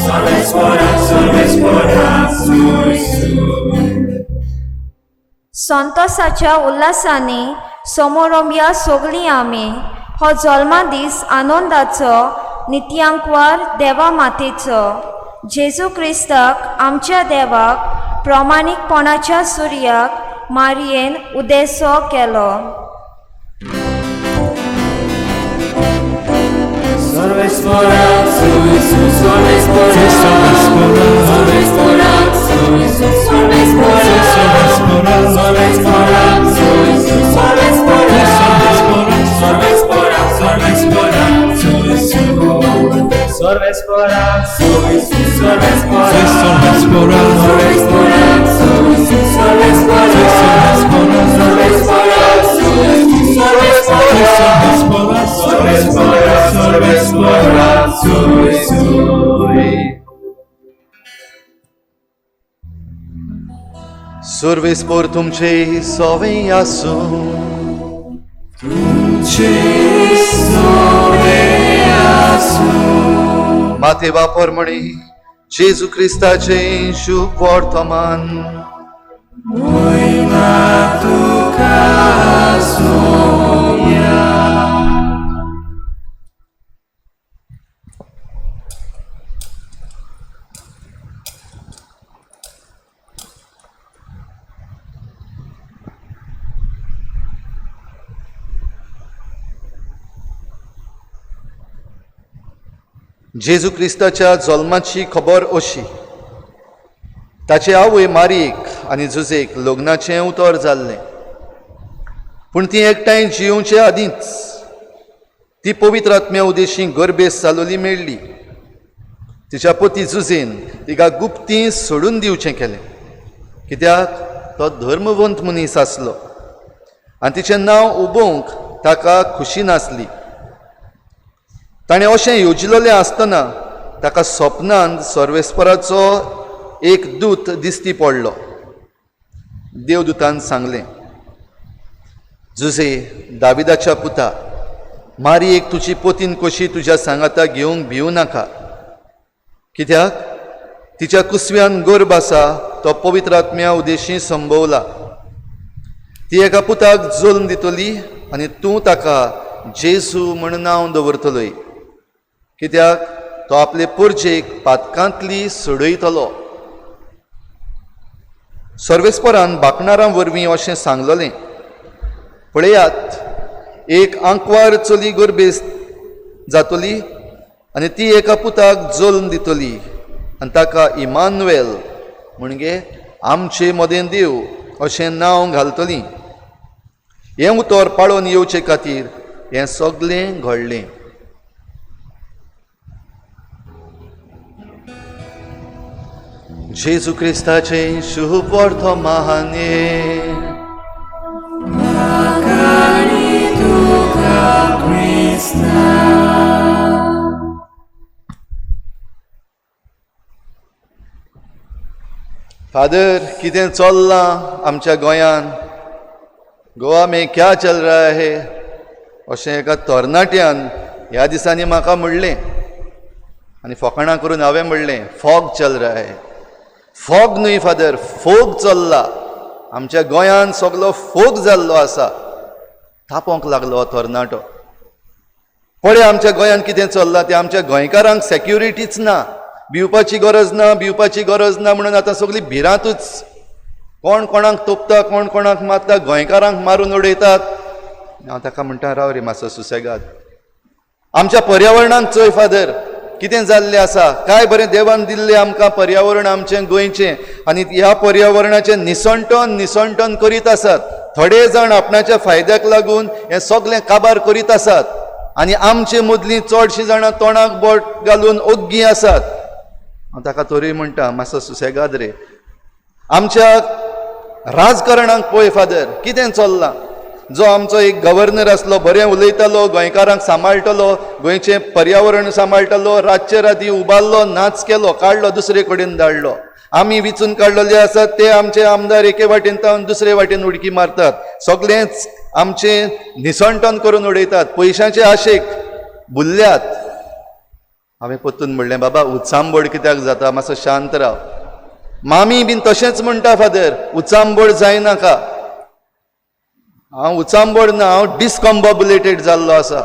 Speaker 2: सर्वेस्परा सर्वेस्परा सुय
Speaker 3: संतोसाच्या उल्हासांनी समोर या सगळीं आमी हो जल्मा दीस आनंदाचो नित्यांकवार देवा मातेचो जेजू क्रिस्ताक आमच्या देवाक प्रामाणीकपणाच्या सुर्याक मारयेन उदेसो केलो.
Speaker 4: Surveis por तुमचे सोवे आसूं. मातेवा पोरमणी जेजू क्रिस्ताचे शुभ वर्तमान. जेजू क्रिस्ताच्या जल्माची खबर अशी. ताचे आवय मारीक आनी झुजेक लग्नाचें उतर जाल्लें, पूण ती एकठांय जिवचे आदींच ती पवित्र आत्म्या उदेशी गर्भेस जालोली मेळ्ळी. तिच्या पती झुजेन तिका गुप्ती सोडून दिवचें केलें, कित्याक तो धर्मवंत मनीस आसलो आनी तिचें नांव उबोवंक ताका खुशी नासली. ताणें अशें येवजिल्लें आसतना ताका स्वप्नांत सर्वेस्पराचो एक दूत दिश्टी पडलो. देवदूतान सांगलें, जुजे दाविदाच्या पुता, मारयेक तुजी पतीन कशी तुज्या सांगाता घेवंक भिवू नाका, कित्याक तिच्या कुसव्यान गर्भ आसा तो पवित्र आत्म्या उदेशी संभोवला. ती एका पुताक जल्म दितली आनी तूं ताका जेजू म्हण नांव दवरतलोय, कित्याक तो आपले पुरजेक पातकांतली सोडयतलो. सर्वेस्परान बाकणारां वरवीं अशें सांगलोलें, पळयात, एक आंकवार चली गर्भेस जातली आनी ती एका पुताक जल्म दितली आनी ताका इमानुएल म्हणजे आमचे मदें देव अशें नांव घालतली. हें उतर पाळोवन येवचे खातीर हें सगळें घडलें. जेजू क्रिस्ताचे शुभ वर्तमान. फादर, कितें चल्लां आमच्या गोंयान? गोवा में क्या चल रहा है अशें एका तरणाट्यान ह्या दिसांनी म्हाका म्हणलें आनी फकाणां करून हांवें म्हणलें, फॉग चल रहा है. फॉग न्हय फादर, फोग चल्ला. आमच्या गोंयान सगळो फोग जाल्लो आसा. तापोंक लागलो हो तरणाटो. पळय आमच्या गोंयान कितें चल्लां तें. आमच्या गोंयकारांक सेक्युरिटीच ना. भिवपाची गरज ना, भिवपाची गरज ना म्हणून आतां सगळीं भिरांतूच. कोण कोणाक तोपता, कोण कोणाक मारता, गोंयकारांक मारून उडयतात. हांव ताका म्हणटा, राव रे मातसो सुसेगाद. आमच्या पर्यावरणाक चोय फादर, कितें जाल्लें आसा. काय बरें देवान दिल्लें आमकां पर्यावरण आमचें गोंयचें, आनी ह्या पर्यावरणाचें निसंटन करीत आसात. थोडे जाण आपणाच्या फायद्याक लागून हें सगळें काबार करीत आसात आनी आमचे मदलीं चडशीं जाणां तोंडाक बोट घालून ओग्गी आसात. हांव ताका तोरी म्हणटा, मातसो सुसेगाद रे. आमच्या राजकारणाक पळय फादर, कितें चल्लां. जो आमचो एक गव्हर्नर आसलो, बरें उलयतालो, गोंयकारांक सांबाळटलो, गोंयचें पर्यावरण सांबाळटलो, रातचे राती उबारलो, नाच केलो, काडलो, दुसरे कडेन धाडलो. आमी विचून काडलेले आसात ते आमचे आमदार एके वाटेन तावन दुसरे वाटेन उडकी मारतात. सगळेंच आमचें निसंटन करून उडयतात. पयशांचे आशेक भुल्ल्यात. हांवें परतून म्हणलें, बाबा उचांबड कित्याक जाता, मातसो शांत राव. मामी बीन तशेंच म्हणटा फादर, उचांबड जायनाका. हांव उचांबड ना, हांव डिस्कॉम्बॉबुलेटेड जाल्लो आसा.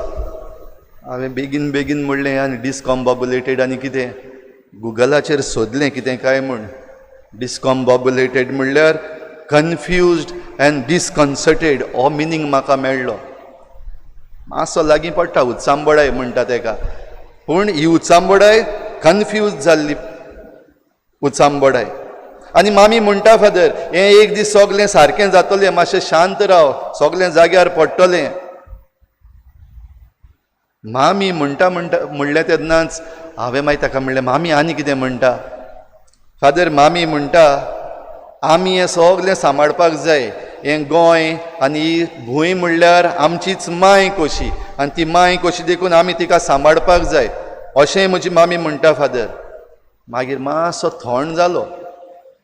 Speaker 4: हांवें बेगीन म्हणलें, आनी डिस्कॉम्बॉबुलेटेड आनी कितें गुगलाचेर सोदलें कितें काय म्हूण. डिस्कॉम्बॉबुलेटेड म्हणल्यार कन्फ्युज्ड अँड डिस्कन्सर्टेड हो मिनींग म्हाका मेळ्ळो. मातसो लागीं पडटा उत्सांबडाय म्हणटा तेका, पूण ही उत्सांबडाय कन्फ्यूज जाल्ली उत्सांबडाय. आनी मामी म्हणटा फादर हें एक दीस सगलें सारकें जातलें, मातशें शांत राव, सगलें जाग्यार पडटलें. मामी म्हणटा म्हणलें तेन्नाच हांवें मागीर ताका म्हणलें मामी आनी कितें म्हणटा. फादर मामी म्हणटा आमी हें सगलें सांबाळपाक जाय, हें गोंय आनी ही भूंय म्हणल्यार आमचीच मांय कशी, आनी ती मांय कशी देखून आमी तिका सांबाळपाक जाय अशें म्हजी मामी म्हणटा फादर. मागीर मातसो थंड जालो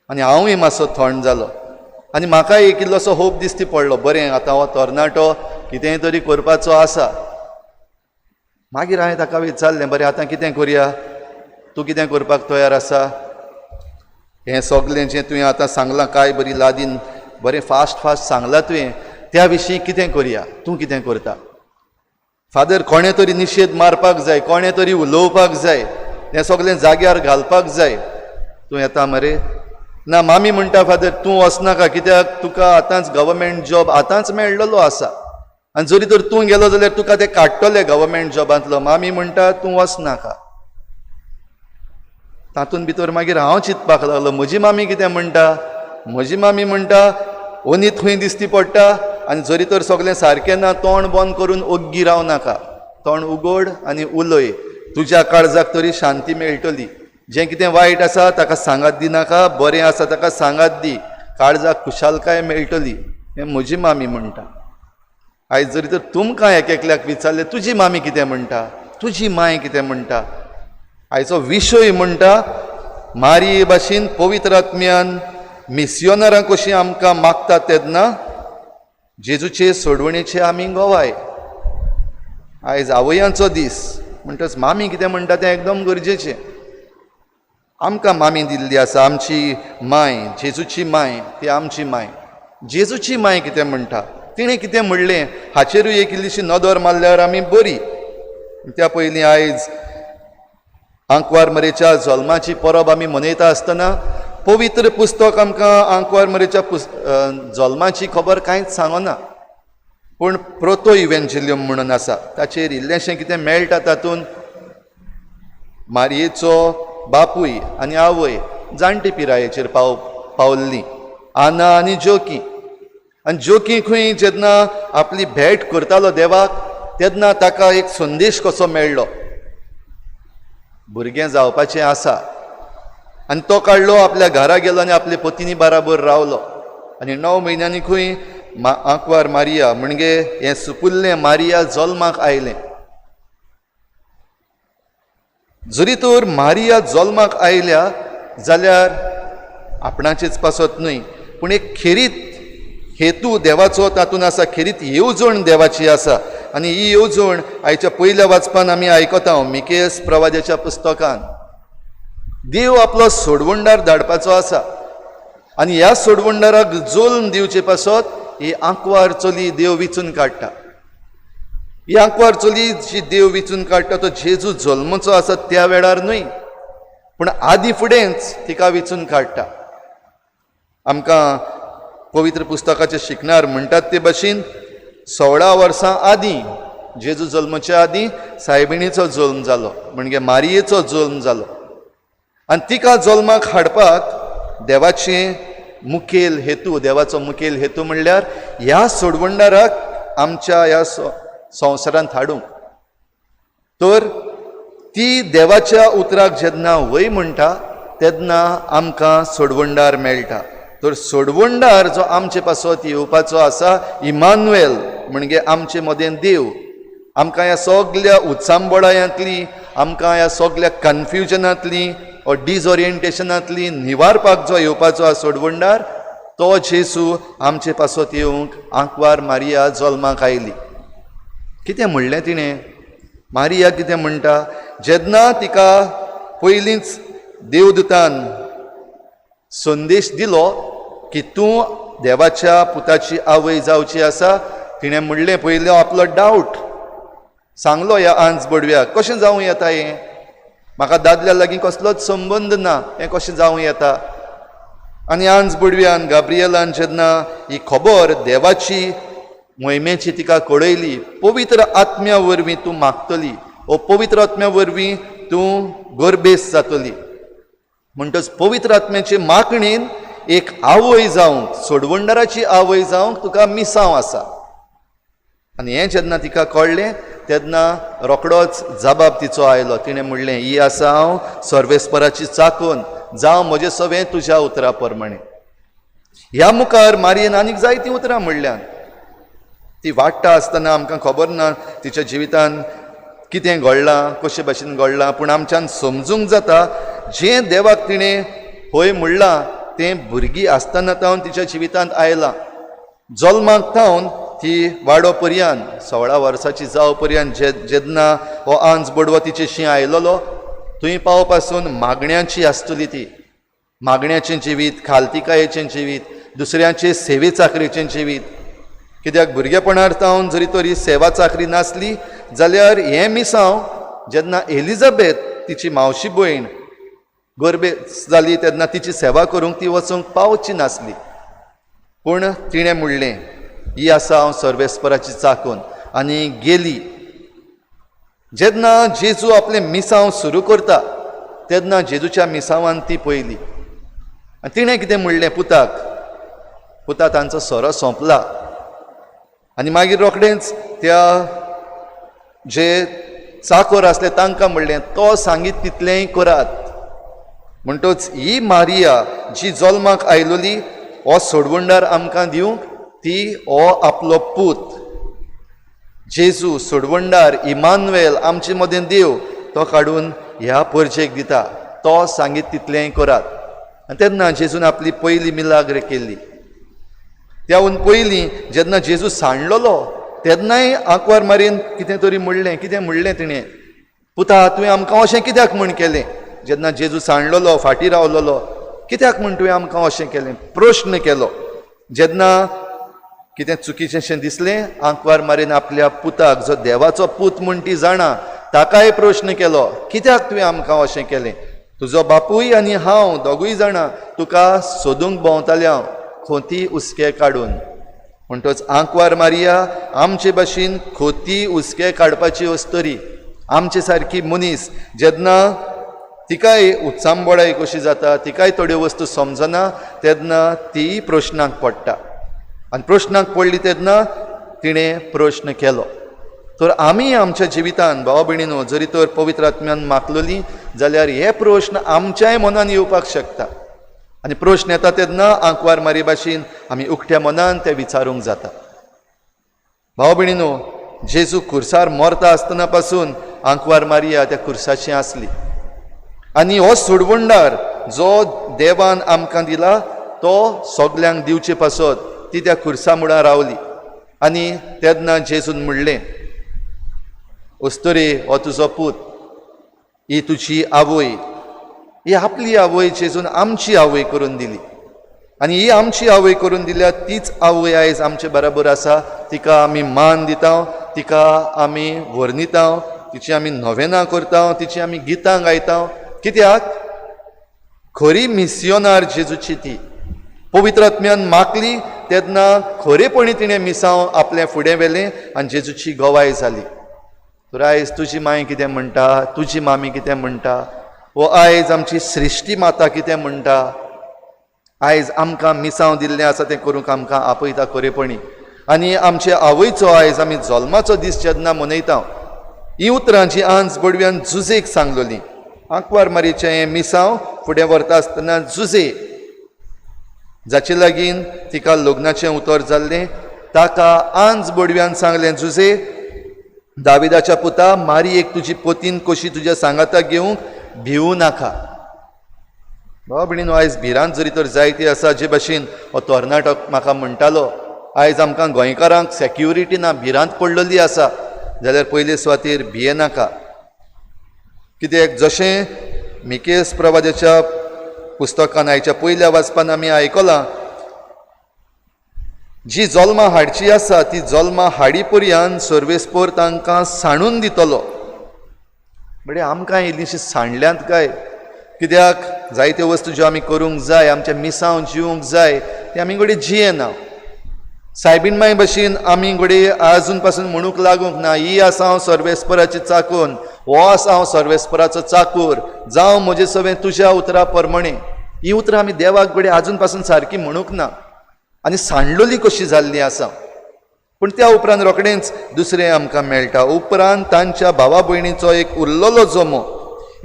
Speaker 4: आनी हांवूय मातसो थंड जालो आनी म्हाकाय एक इल्लोसो होप दिसती पडलो, बरें आतां हो तरणाटो कितेंय तरी करपाचो आसा. मागीर हांवें ताका विचारलें बरें आतां कितें करया, तूं कितें करपाक तयार आसा. हें सगलें जें तुवें आतां सांगलां कांय बरी लादीन बरें फास्ट सांगलां तुवें, त्या विशीं कितें करया, तूं कितें करता. फादर कोणें तरी निशेध मारपाक जाय, कोणें तरी उलोवपाक जाय, हें सगलें जाग्यार घालपाक जाय. तूं येता मरे. ना मामी म्हणटा फादर तूं वचनाका, कित्याक तुका आतांच गव्हर्मेंट जॉब आतांच मेळ्ळलो आसा आनी जरी तर तूं गेलो जाल्यार तुका ते काडटले गव्हर्मेंट जॉबांतलो. मामी म्हणटा तूं वचनाका. तातूंत भितर मागीर हांव चिंतपाक लागलो म्हजी मामी कितें म्हणटा. म्हजी मामी म्हणटा ओनी थंय दिसती पडटा आनी जरी तर सगलें सारकें ना तोंड बंद करून ओग्गी राव नाका, तोंड उगड आनी उलय, तुज्या काळजाक तरी शांती मेळटली. जें कितें वायट आसा ताका सांगात दिनाका, बरें आसा ताका सांगात दी, काळजाक खुशालकाय मेळटली. हें म्हजी मामी म्हणटा. आयज जरी तर तुमकां एकल्याक विचारलें तुजी मामी कितें म्हणटा, तुजी मांय कितें म्हणटा, आयचो विशय म्हणटा मारी भाशेन पवित्र आत्म्यान मिस्योनरां कशीं आमकां मागतात तेन्ना जेजूचे सोडवणेचे आमी गोवाय. आयज आवयांचो दीस म्हणटच मामी कितें म्हणटा तें एकदम गरजेचें. आमकां मामी दिल्ली आसा, आमची मांय, जेजूची मांय ती आमची मांय. जेजूची मांय कितें म्हणटा, तिणें कितें म्हणलें हाचेरूय एक इल्लीशी नदर मारल्यार आमी बरी. त्या पयलीं आयज आंकवार मरेच्या जल्माची परब आमी मनयता आसतना पवित्र पुस्तक आमकां आंकवार मरेच्या जल्माची खबर कांयच सांगना, पूण प्रोतो इव्हेंजलियम म्हणून आसा, ताचेर इल्लेंशें कितें मेळटा. तातूंत मारयेचो बापूय आनी आवय जाणटे पिरायेचेर पावल्लीं, आना आनी जोकी. आनी जोकी खंय जेन्ना आपली भेट करतालो देवाक तेन्ना ताका एक संदेश कसो मेळ्ळो, भुरगें जावपाचें आसा. आनी तो काडलो आपल्या घरा गेलो आनी आपले पत्नी बाराबर रावलो. आनी 9 म्हयन्यांनी खंय आंकवार मारिया म्हणजे हें सुपुल्लें मारिया जल्माक आयलें. जरी तर मारिया जल्माक आयल्या जाल्यार आपणाचेच पासत न्हय, पूण एक खेरीत हेतू देवाचो तातूंत आसा, खेरीत येवजण देवाची आसा. आनी ही येवजण आयच्या पयल्या वाचपान आमी आयकता मिकेस प्रवाद्याच्या पुस्तकान देव आपलो सोडवंडार धाडपाचो आसा आनी ह्या सोडवंडाराक जोल्म दिवचे पासत ही आंकवार चली देव विचून काडटा. ही आंकवार चली जी देव विचून काडटा तो जेजू जल्मचो आसा त्या वेळार न्हय, पूण आदी फुडेंच तिका विचून काडटा. आमकां पवित्र पुस्तकाचे शिकणार म्हणटात ते भाशेन 16 वर्सां आदीं जेजू जल्मच्या आदीं सायबिणीचो जल्म जालो, म्हणजे मारियेचो जल्म जालो. आनी तिका जल्माक हाडपाक देवाचें मुखेल हेतू, देवाचो मुखेल हेतू म्हणल्यार ह्या सोडवंडाराक आमच्या ह्या संवसारांत हाडूंक. तर ती देवाच्या उतराक जेन्ना वय म्हणटा तेन्ना आमकां सोडवंडार मेळटा. तर सोडवंडार जो आमचे पासत येवपाचो आसा, इमानुएल म्हणजे आमचे मदें देव, आमकां ह्या सगल्या उत्सांबडायांतली, आमकां ह्या सगल्या कन्फ्युजनांतली वा डिजओरिएंटेशनांतली निवारपाक जो येवपाचो आसा सोडवंडार, तो जेजू आमचे पासत येवंक आंकवार मारिया जल्माक आयली. कितें म्हणलें तिणें? मारिया कितें म्हणटा? जेन्ना तिका पयलींच देवदूतान संदेश दिलो की तूं देवाच्या पुताची आवय जावची आसा, तिणें म्हणलें पयलीं आपलो डावट सांगलो ह्या आंज बडव्याक, कशें जावं येता हें? म्हाका दादल्या लागीं कसलोच संबंद ना, हें कशें जावं येता? आनी आंज बुडव्यान गाब्रियलान जेन्ना ही खबर देवाची मोहिमेची तिका कळयली, पवित्र आत्म्या वरवीं तूं मागतली ओ पवित्र आत्म्या वरवीं तूं गरबेस जातली म्हणटच पवित्र आत्म्याचे मागणेन एक आवय जावंक, सोडवंडराची आवय जावंक तुका मिसांव आसा. आनी हें जेन्ना तिका कळ्ळें तेन्ना रोखडोच जबाब तिचो आयलो. तिणें म्हणलें, ही आसा हांव सर्वेस्पराची चाकून, जावं म्हजें सवें तुज्या उतरा प्रमाणे. ह्या मुखार मारयेन आनीक जायतीं उतरां म्हणल्यान. ती वाडटा आसतना आमकां खबर ना तिच्या जिवितान कितें घडलां, कशे भाशेन घडलां, पूण आमच्यान समजूंक जाता जें देवाक तिणें पळय म्हणलां तें भुरगीं आसतना तावन तिच्या जिवितांत आयलां. जल्माक थावन ती वाडो पर्यंत 16 वर्साची जाव पर्यंत जेन्ना हो आंज बडवो तिचेशी आयलोलो थंय पाव पासून मागण्यांची आसतली ती. मागण्याचें जिवीत, खालतिकायेचें जिवीत, दुसऱ्यांचे सेवे चाकरेचें जिवीत. कित्याक भुरगेपणार तावन जरी तरी सेवा चाकरी नासली जाल्यार हें मिसांव जेन्ना एलिझाबेथ तिची मावशी भयण गरबेस जाली तेन्ना तिची सेवा करूंक ती वचूंक पावची नासली. पूण तिणें म्हणलें, ही आसा हांव सर्वेस्पराची चाकून, आनी गेली. जेन्ना जेजू आपलें मिसांव सुरू करता तेन्ना जेजूच्या मिसांवान ती पयली. आनी तिणें कितें म्हणलें पुता तांचो सोरो सोंपला. आनी मागीर रोखडेंच त्या जे चाकर आसले तांकां म्हणलें, तो सांगीत तितलेंय करात. म्हणटच ही मारिया जी जल्माक आयलोली हो सोडवंडार आमकां दिवंक, ती हो आपलो पूत जेजू सोडवंडार इमानुएल आमचे मदें देव तो काडून ह्या परजेक दिता. तो सांगीत तितलेंय करात. आनी तेन्ना जेजून आपली पयली मिलाग्र केल्ली. त्याहून पयलीं जेन्ना जेजू सांडलोलो तेन्नाय आंकवार मारीन कितें तरी म्हणलें. कितें म्हणलें तिणें, पुता तुवें आमकां अशें कित्याक म्हण केलें? जेन्ना जेजू सांडलोलो, फाटीं रावलोलो, कित्याक म्हण तुवें आमकां अशें केलें? प्रश्न केलो. जेन्ना कितें चुकीचेंशें दिसलें आंकवार मारीन आपल्या पुताक, जो देवाचो पूत म्हण ती जाणा, ताकाय प्रश्न केलो, कित्याक तुवें आमकां अशें केलें? तुजो बापूय आनी हांव दोगूय जाणा तुका सोदूंक भोंवताले हांव खोती उस्के काडून. म्हणटच आंकवार मारिया आमचे भाशेन खोती उस्के काडपाची वस्तरी, आमचे सारकी मनीस जेन्ना तिकाय उत्सांबोळाय कशी जाता, तिकाय थोड्यो वस्तू समजना तेन्ना ती प्रश्नाक पडटा. आनी प्रश्नाक पडली तेन्ना तिणें प्रश्न केलो. तर आमी आमच्या जिवितान भावा भयणीनो जरी तर पवित्र आत्म्यान मागलोली जाल्यार हे प्रश्न आमच्याय मनान येवपाक शकता. आनी प्रश्न येता तेन्ना आंकवार मारी भाशेन आमी उक्त्या मनान ते विचारूंक जाता. भावा भयणीनो, जेजू खुर्सार मरता आसतना पासून आंकवार मारिया त्या खुर्साची आसली. आनी हो सोडवंडार जो देवान आमकां दिला तो सगल्यांक दिवचे पासत ती त्या खुर्सा मुळार रावली. आनी तेन्ना जेजून म्हणलें, अस्तरे हो तुजो पूत, ही तुजी आवय. ही आपली आवय जेजून आमची आवय करून दिली. आनी ही आमची आवय करून दिल्या तीच आवय आयज आमचे बराबर आसा. तिका आमी मान दिता, तिका आमी वर्णिता, तिची आमी नोवेनां करता, तिची आमी गितां गायता. कित्याक खरी मिस्योनार जेजूची ती. पवित्र आत्म्यान मागली तेन्ना खरेपणी तिणें मिसांव आपलें फुडें व्हेलें आनी जेजूची गवाय जाली. तर आयज तुजी माय कितें म्हणटा, तुजी मामी कितें म्हणटा, वो आयज आमची सृश्टी माता कितें म्हणटा. आयज आमकां मिसांव दिल्लें आसा तें करूंक आमकां आपयता खरेपणी. आनी आमचे आवयचो आयज आमी जल्माचो दीस जेन्ना मनयता, ही उतरां जी आंज बडव्यान जुजेक सांगलोलीं, आंकवार मारीचें हें मिसांव फुडें व्हरता आसतना जुजे, जाचे लागीं तिका लग्नाचें उतर जाल्लें, ताका आंज बडव्यान सांगलें, जुजे दाविदाच्या पुता मारयेक तुजी पतीन कशी तुज्या सांगाताक घेवंक भिवू नाका. भावा भयणीनो, आयज भिरांत जरी तर जायती आसा जे भाशेन हो तरणाटो म्हाका म्हणटालो, आयज आमकां गोंयकारांक सेक्युरिटी ना, भिरांत पडलेली आसा, जाल्यार पयले सुवातेर भिये नाका. कित्याक जशें मिकेस प्रवाद्याच्या पुस्तकान आयच्या पयल्या वाचपान आमी आयकलां, जी जल्मां हाडची आसा ती जल्मां हाडी पर्यंत सर्वेस्पर तांकां साणून दितलो. म्हणजे आमकां इल्लीशी सांडल्यांत काय? कित्याक जायत्यो वस्तू ज्यो आमी करूंक जाय, आमच्या मिसांव जिवंक जाय, ते आमी घडये जियेना. सायबीण मांय भशेन आमी घडये आजून पासून म्हणूंक लागूंक ना, ही आसा हांव सर्वेस्पराची चाकून, हो आसा हांव सर्वेस्पराचो चाकूर, जावं म्हजें सगळें तुज्या उतरा प्रमाणे. ही उतरां आमी देवाक घडये आजून पासून सारकी म्हणूंक ना आनी सांडलोली कशी जाल्ली आसा. पूण त्या उपरांत रोखडेंच दुसरें आमकां मेळटा. उपरांत तांच्या भावा भयणीचो एक उरलोलो जोमो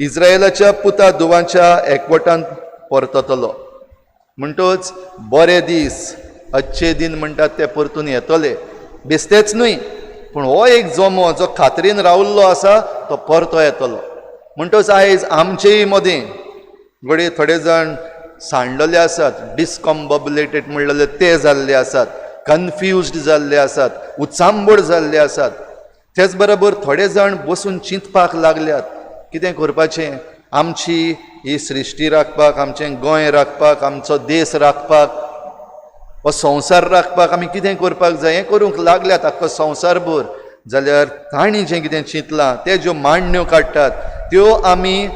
Speaker 4: इस्रायेलाच्या पुता धुवांच्या एकवटान परततलो. म्हणटच बरे दीस, अच्छे दिन म्हणटात ते परतून येतले. बेस्तेच न्हय, पूण हो एक जोमो जो खात्रेन रावल्लो आसा तो परतो येतलो. म्हणटच आयज आमचेय मदें घडये थोडे जाण सांडलेले आसात, डिस्कॉम्बबुलेटेड म्हणलेले ते जाल्ले आसात, कन्फ्युज्ड जाल्ले आसात, उचांबड जाल्ले आसात. तेच बरोबर थोडे जाण बसून चिंतपाक लागल्यात कितें करपाचें, आमची ही सृश्टी राखपाक, आमचें गोंय राखपाक, आमचो देश राखपाक, हो संवसार राखपाक आमी कितें करपाक जाय हें करूंक लागल्यात आख्खो संवसारभर. जाल्यार तांणी जें कितें चिंतलां ते ज्यो मांडण्यो काडटात त्यो आमी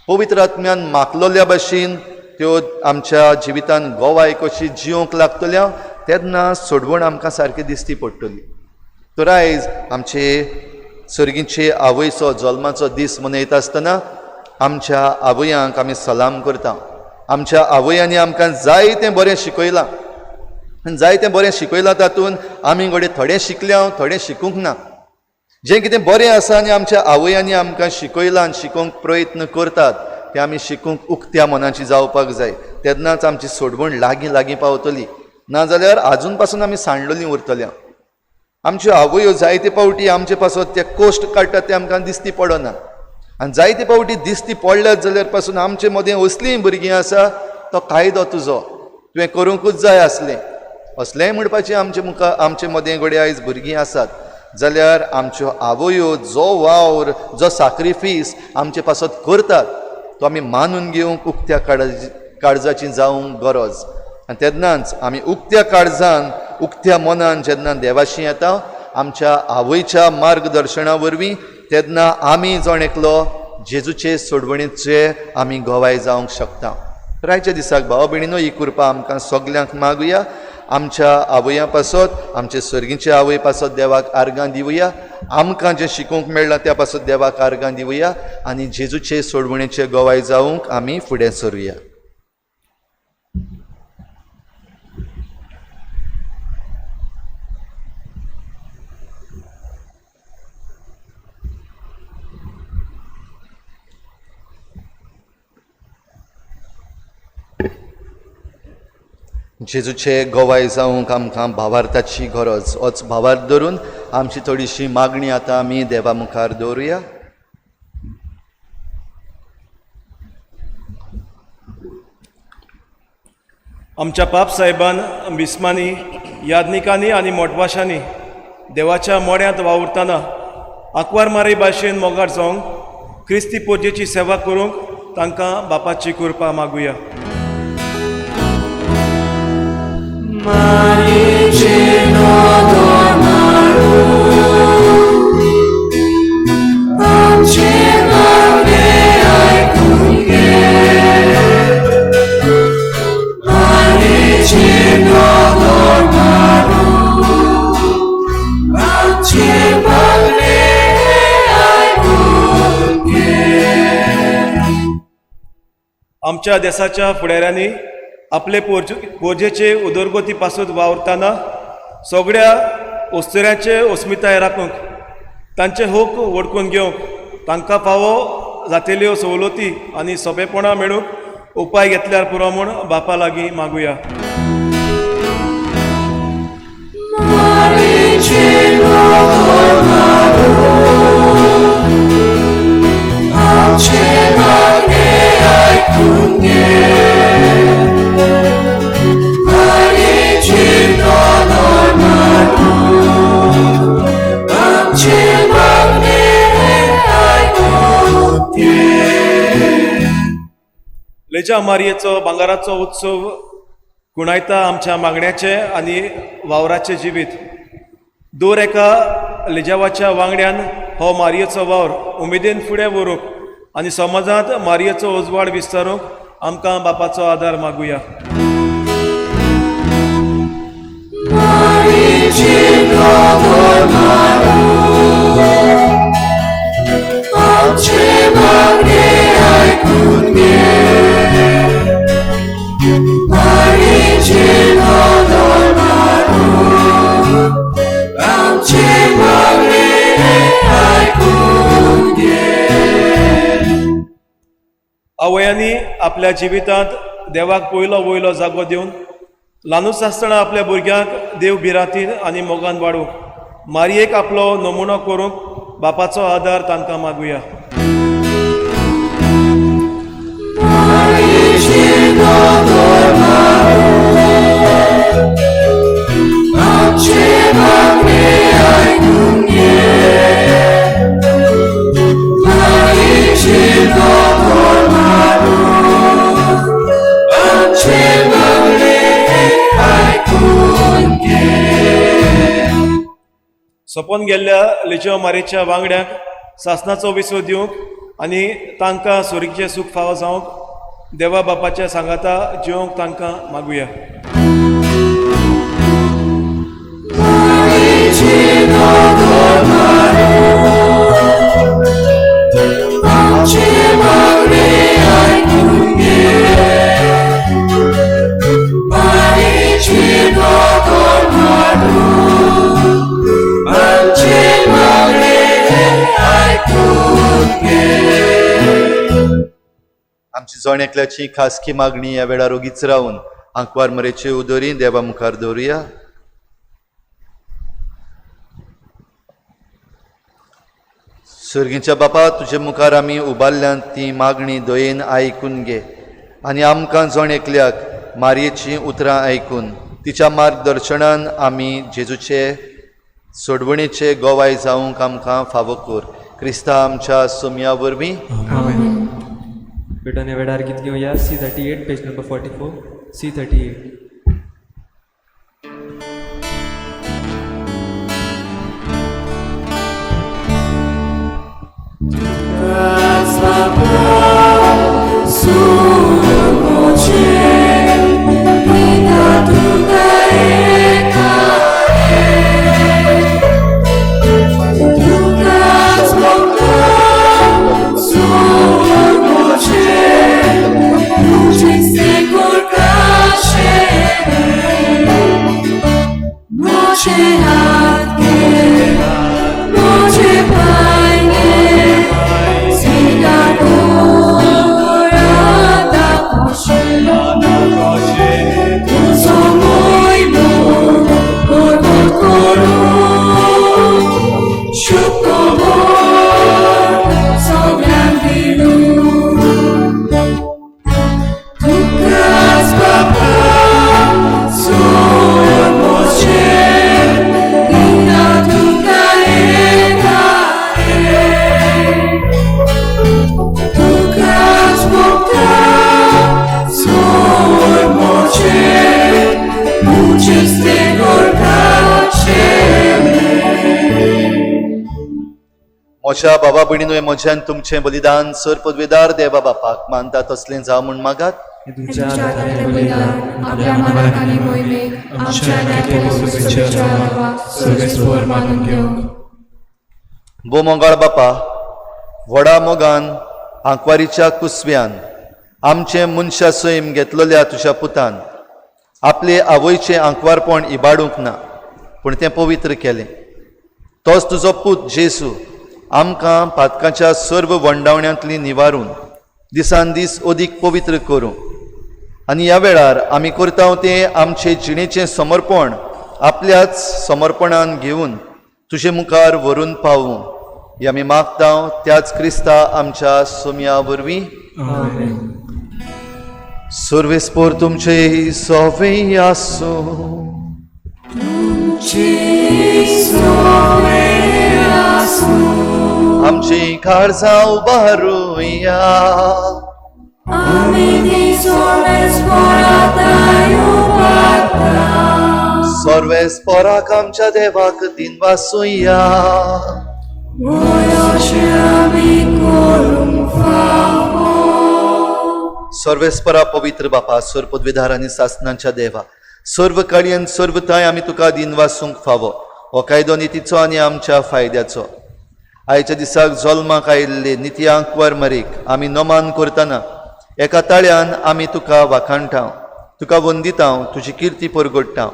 Speaker 4: पवित्र आत्म्यान मागलोल्या भशेन त्यो आमच्या जिवितान गोवाय कशी जिवंक लागतल्या तेन्ना सोडवण आमकां सारकी दिसती पडटली. तर आयज आमचे सर्गीचे आवयचो जल्माचो दीस मनयता आसतना आमच्या आवयांक आमी सलाम करता. आमच्या आवयांनी आमकां जायतें बरें शिकयलां आनी जायतें बरें शिकयलां तातूंत आमी घडये थोडें शिकल्या, थोडें शिकूंक ना. जें कितें बरें आसा आनी आमच्या आवयांनी आमकां शिकयलां आनी शिकोवंक प्रयत्न करतात तें आमी शिकूंक उक्त्या मनाची जावपाक जाय. तेन्नाच आमची सोडवण लागीं लागीं पावतली. नाजाल्यार आजून पासून आमी सांडलोलीं उरतल्या. आमच्यो आवयो जायते पावटी आमचे पासून ते कोश्ट काडटात ते आमकां दिसती पडना आनी जायते पावटी दिसती पडल्यात जाल्यार पासून आमचे मदें असलीं भुरगीं आसा तो कायदो तुजो, तुवें करूंकूच जाय आसलें असलेंय म्हणपाचें आमचे मदें घडये आयज भुरगीं आसात. जाल्यार आमच्यो आवयो जो वावर, जो सॅक्रिफीस आमचे पासत करतात तो आमी मानून घेवंक उक्त्या काळजाची जावंक गरज. आनी तेन्नाच आमी उक्त्या काळजान, उक्त्या मनान जेन्ना देवाशी येता आमच्या आवयच्या मार्गदर्शना वरवीं, तेन्ना आमी जण एकलो जेजूचे सोडवणेचे आमी गोवाय जावंक शकता. रायच्या दिसाक भावा भयणीनो ही कृपा आमकां सगल्यांक मागुया. आमच्या आवयां पासत, आमचे सर्गीचे आवय पासत देवाक आर्गां दिवया. आमकां जें शिकूंक मेळ्ळां त्या पासत देवाक आर्गां दिवया आनी जेजूचे सोडवणेचे गोवाय जावंक आमी फुडें सरुया. जेजूचे गोवाय जावंक आमकां भावार्थाची गरज. होच भावार्थ धरून आमची थोडीशी मागणी आतां आमी देवा मुखार दवरुया.
Speaker 6: आमच्या पाप साहेबान बिस्मांनी, याज्ञिकांनी आनी मोटवाशांनी देवाच्या मोड्यांत वावुरतना आंकवार मारी भाशेन मोगाट जावंक क्रिस्ती पोरजेची सेवा करूंक तांकां बापाची कृपा मागुया. आमच्या देशाच्या फुडाऱ्यांनी आपले पोरजेचे उदरगती पासून वावरतना सगळ्या ओस्तऱ्यांचे अस्मिताय राखूंक, तांचे हूक वडकून घेवंक, तांकां फावो जातेल्यो सवलती आनी सोंपेपणां मेळूंक उपाय घेतल्यार पुरो म्हूण बापा लागीं मागुया. लेजा मारयेचो भांगाराचो उत्सव कुणायता आमच्या मागण्याचे आनी वावराचे जिवीत. दर एका लेजावाच्या वांगड्यान हो मारयेचो वावर उमेदीन फुडें व्हरूंक आनी समाजांत मारयेचो उजवाड विस्तारूंक आमकां बापाचो आदार मागुया. आवयांनी आपल्या जिवितांत देवाक पयलो वयलो जागो दिवन ल्हानूच आसतना आपल्या भुरग्यांक देव भिरांतीन आनी मोगान वाडूंक मारयेक आपलो नमुनो करूंक बापाचो आदार तांकां मागुया. सोपोन गेल्ल्या लेच्यो मारेच्या वांगड्यांक सासणाचो विसो दिवंक आनी तांकां सुरक्षेचें सूख फावो जावंक देवा बापाच्या सांगाता जिवंक तांकां मागुया.
Speaker 4: आमची जण एकल्याची खासगी मागणी ह्या वेळार ओगीच रावन आंकवार मरेचे उदोरी देवा मुखार दवरुया. सर्गीच्या बापा, तुजे मुखार आमी उबारल्यान ती मागणी दयेन आयकून घे आनी आमकां जण एकल्याक मारयेची उतरां आयकून तिच्या मार्गदर्शनान आमी जेजूचे सोडवणेचे गोवाय जावंक आमकां फावो कर. क्रिस्ता आमच्या सोम्या वरवीं.
Speaker 2: बेटा ने वेडार गीत घेवया. C38 page number 44. C38.
Speaker 4: म्हज्या बाबा भयणींनो, म्हज्यान तुमचें बलिदान सर पदवेदार देवा बापाक मानता तसलें जावं म्हूण मागात.
Speaker 3: तुमच्या आदारांतलें बलिदान आपल्या मनाक आनी मोहिमेक आमच्या न्यायालयाच्या सेवा सर्वेस्वर मानून घेवंक.
Speaker 4: बो मोगाळ बापा, व्हडा मोगान आंकवारीच्या कुसव्यान आमचें मनशा सैम घेतलेल्या तुज्या पुतान आपले आवयचें आंकवारपण इबाडूंक ना, पूण तें पवित्र केलें. तोच तुजो पूत जेसू आमकां पातकाच्या सर्व वंडावण्यांतली निवारून दिसान दीस अदीक पवित्र करूं आनी ह्या वेळार आमी करता तें आमचे जिणेचें समर्पण आपल्याच समर्पणान घेवन तुजे मुखार व्हरून पावूं हें आमी मागता त्याच क्रिस्ता आमच्या सोम्या वरवीं. सर्वेस्पोर तुमचे सोवे आसूं. आमची काळजां उबारुया. सर्वेस्पोराक आमच्या देवाक दिन वासुया. सर्वेस्परा पवित्र बापा सर पदवीधार आनी सासणांच्या देवा सर्व काळी आनी सर्वताय आमी तुका दिन वासूंक फावो हो कायदो नितीचो आनी आमच्या फायद्याचो आयच्या दिसाक जल्माक आयिल्ले निती आंकवार मारीक आमी नमान करतना एका ताळ्यान आमी तुका वाखाणटाव तुका वंदितांव तुजी किर्ती परगडटाव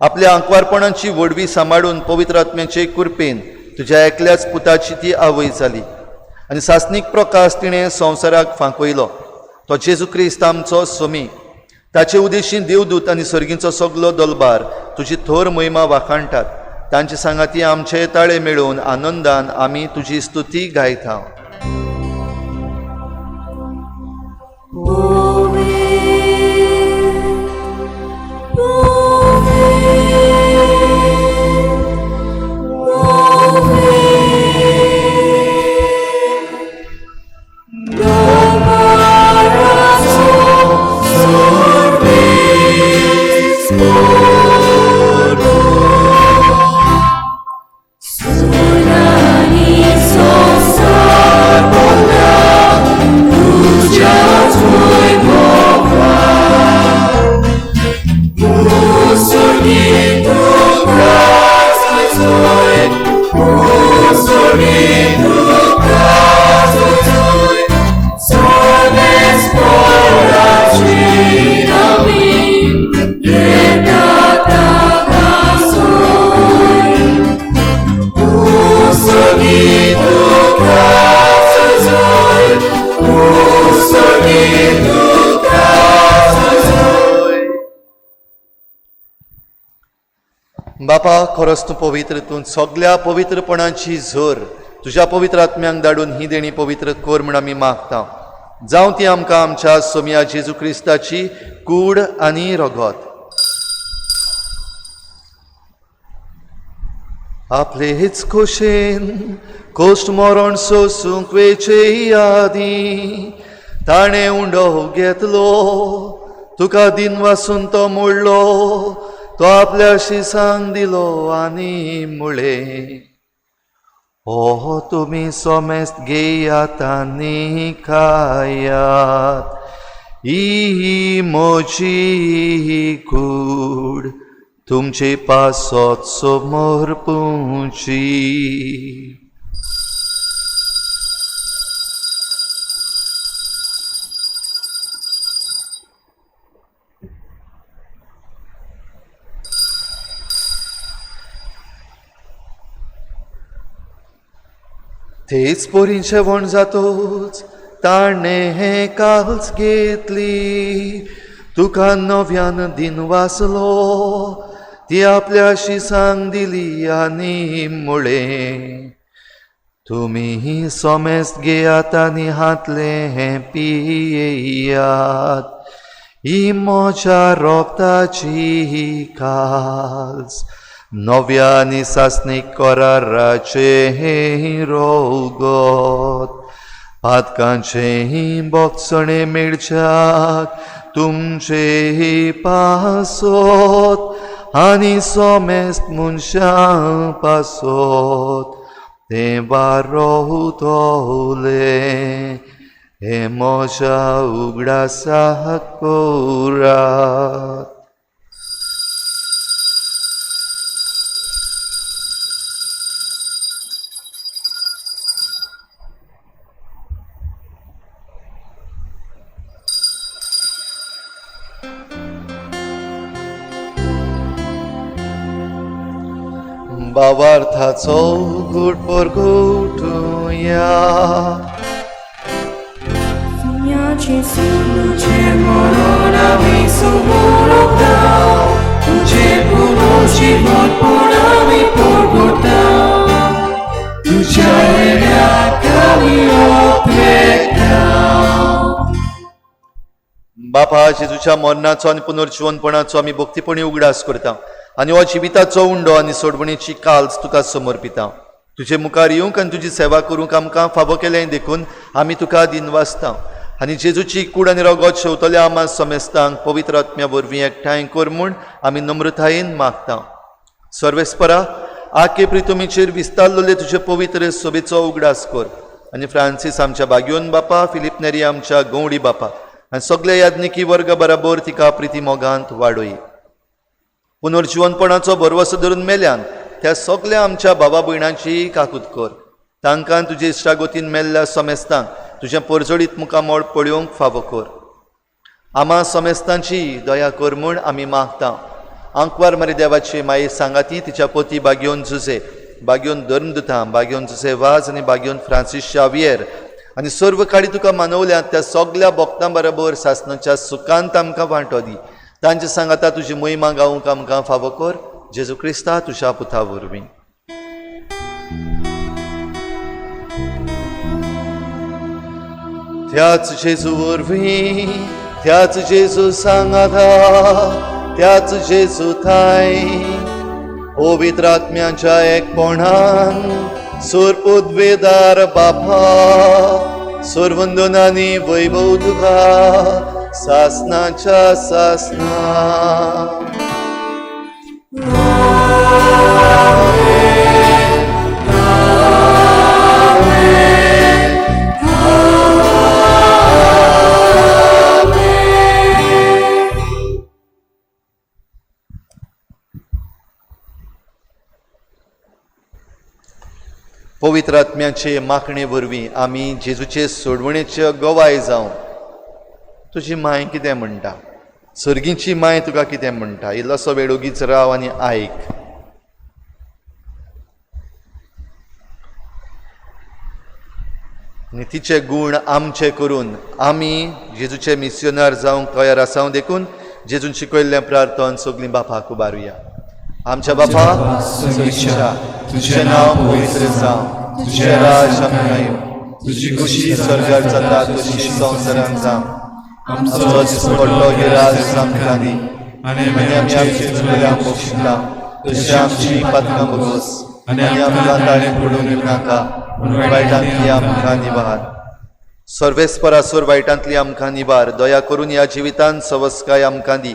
Speaker 4: आपल्या आंकवारपणाची वडवी सांबाळून पवित्र आत्म्याचे कृपेन तुज्या एकल्याच पुताची ती आवय जाली आनी सासनीक प्रकाश तिणें संवसाराक फांकयलो तो जेजू क्रिस्त आमचो सोमी ताचे उदेशी देवदूत आनी सर्गींचो सगलो दलबार तुजी थोर महिमा वाखाणटात तांचे सांगाती आमचे ताळे मेळून आनंदान आमी तुजी स्तुती गायता बापा खरोच तूं पवित्र तूं सगळ्या पवित्रपणाची झर तुज्या पवित्र आत्म्यांक धाडून ही देणी पवित्र कर म्हण आमी मागता जावं ती आमकां आमच्या सोम्या जेजू क्रिस्ताची कूड आनी रगत आपले हेच खोशेन कोश्ट मरण सोसूंक वेचे यादी ताणें उंडो घेतलो तुका दिन वासून तो मोडलो तो आपल्या शिसांक दिलो आनी मुळे हो तुमी सोमेस्त घेयात आनी खायात ही म्हजी कूड तुमचे पासत समोर पुंची तेच पोरींचे वण जातोच ताणें हें काल्स घेतली तुका नव्यान दिन वासलो ती आपल्या शिसांक दिली आनी मुळे तुमी सोमेस्त घेयात आनी हातले हें पियेयात ही म्हज्या रोगताची काल्स नव्या आनी सासनीक कराराचे रोगत पातकांचे बोगसणे मेळच्याक तुमचे पासत आनी सोमेस्त मनशां पासत ते वारोवतले हे म्हज्या उगडासाक कोरात भावार्थाचो घोट परगटुया
Speaker 3: तुझे मरण आमी समोर तुझे पुरो जीवन आमी परगटा तुझ्या येण्याक आमी ओपेटा
Speaker 4: बापा जेजूच्या मरणाचो आनी पुनर्जीवनपणाचो आमी भक्तीपणी उगडास करता आनी हो जिविताचो उंडो आनी सोडवणेची काल्स तुका समर्पिता तुजे मुखार येवंक आनी तुजी सेवा करूंक आमकां फावो केलें देखून आमी तुका दिनवासता आनी जेजूची कूड आनी रगत शेवतल्या आमा समेस्तांक पवित्र आत्म्या वरवीं एकठांय कर म्हूण आमी नम्रतायेन मागता सर्वेस्परा आखे प्रितुमीचेर विस्तारलेले तुजे पवित्र सोबेचो उगडास कर आनी फ्रांसीस आमच्या बागयोन बापा फिलीप नेरी आमच्या गवडी बापा आनी सगळे याज्ञिकी वर्ग बराबर तिका प्रिती मोगांत वाडोय. पुनर्जीवनपणाचो भरवसो धरून मेल्यान त्या सगळ्या आमच्या भावा भयणांची काकूत कर. तांकां तुजे इश्टागोतीन मेल्ल्या समेस्तांक तुजें परजोडीत मुखामोळ पळोवंक फावो कर. आम्हा समेस्तांची दया कर म्हूण आमी मागता. आंकवार मारी देवाची माये सांगाती तिच्या पोती बागयोन जुजे, बागयोन धर्मदुतां, बागयोन जुजे वाज आनी बागयोन फ्रांसीस शावियर आनी सर्व काळी तुका मानवल्यात त्या सगळ्या भक्तां बरोबर सासणाच्या सुखांत आमकां वांटो दी. तांचे सांगाता तुजी महिमा गावूंक आमकां फावो कर. जेजू क्रिस्ता तुज्या पुता वरवीं. त्याच जेजू वरवीं, त्याच जेजू सांगाता, त्याच जेजू थाय पवित्र आत्म्याच्या एकपणान सुरपुद्वेदार बापा सर्वंदनांनी वैभव तुका सासणाच्या सासना. पवित्र आत्म्याचे माखणे वरवीं आमी जेजूचे सोडवणेचे गवाय जावं. तुजी माय कितें म्हणटा, सर्गीची माय तुका कितें म्हणटा, इल्लोसो वेळोगीच राव आनी आयक. आनी तिचे गूण आमचे करून आमी जेजूचे मिस्योनार जावंक तयार आसांव देखून जेजून शिकयल्लें प्रार्थन सगळीं बापाक उबारुया. आमच्या बापा स्वर्गीच्या, तुझें नांव पवित्र जावं, तुझें राज आमकां येवं, तुजी खुशी स्वर्गार जाता तशी संवसारांत जावं. आमचो दिसपट्टो गिराय आज आमकां दी आनी आमी आमच्या चुकलेल्यांक बक्षिता तशी आमची पातकां बगोस आनी आमकां ताळें पडूंक दिवं नाका पूण वायटांतली आमकां निवार. सर्वेस्परासोर वायटांतली आमकां निवार. दया करून ह्या जिवितांत सवस्काय आमकां दी.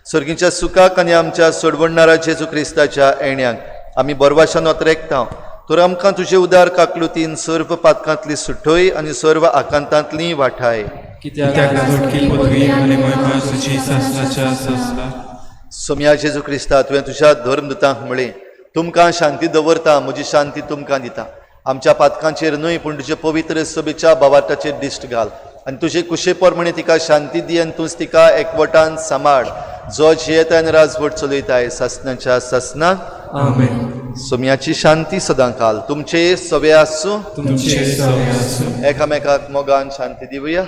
Speaker 4: सर्गीच्या सुखाक आनी आमच्या सोडवणारा जेजू क्रिस्ताच्या येण्याक आमी बरवाशान वतरेकता. तर आमकां तुजे उदार काकलुतीन सर्व पातकांतली सुटोय आनी सर्व आकांतांतली वाठाय.
Speaker 2: कित्याक घडकी पदवी आनी महिमा तुजी सासणाच्या सासना.
Speaker 4: सोम्या जेजू क्रिस्ता तुवें तुज्या धर्मदुतांक म्हळें, तुमकां शांती दवरता, म्हजी शांती तुमकां दिता. आमच्या पातकांचेर न्हय पूण तुजे पवित्र सभेच्या बावाटाचेर दिश्ट घाल आनी तुजे कुशे प्रमाणे तिका शांती दी आनी तूंच तिका एकवटान सांबाळ. जो जियेता आनी राजवट चलयताय सासणाच्या सासनाक.
Speaker 2: आमेन.
Speaker 4: सोम्याची शांती सदां काल तुमचे सवे आसूं.
Speaker 2: तुमचे सवे आसूं.
Speaker 4: एकामेकाक मोगान शांती दिवया.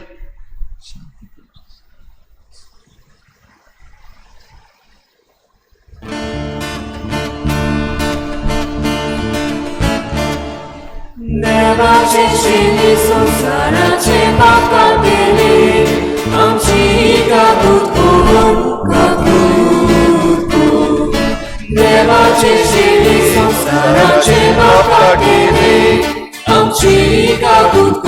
Speaker 3: देवाचे शिली संसाराचे बापा गेले, आमची काकूत देवाचे शिली संसाराचे बापा गेले, आमची काकूत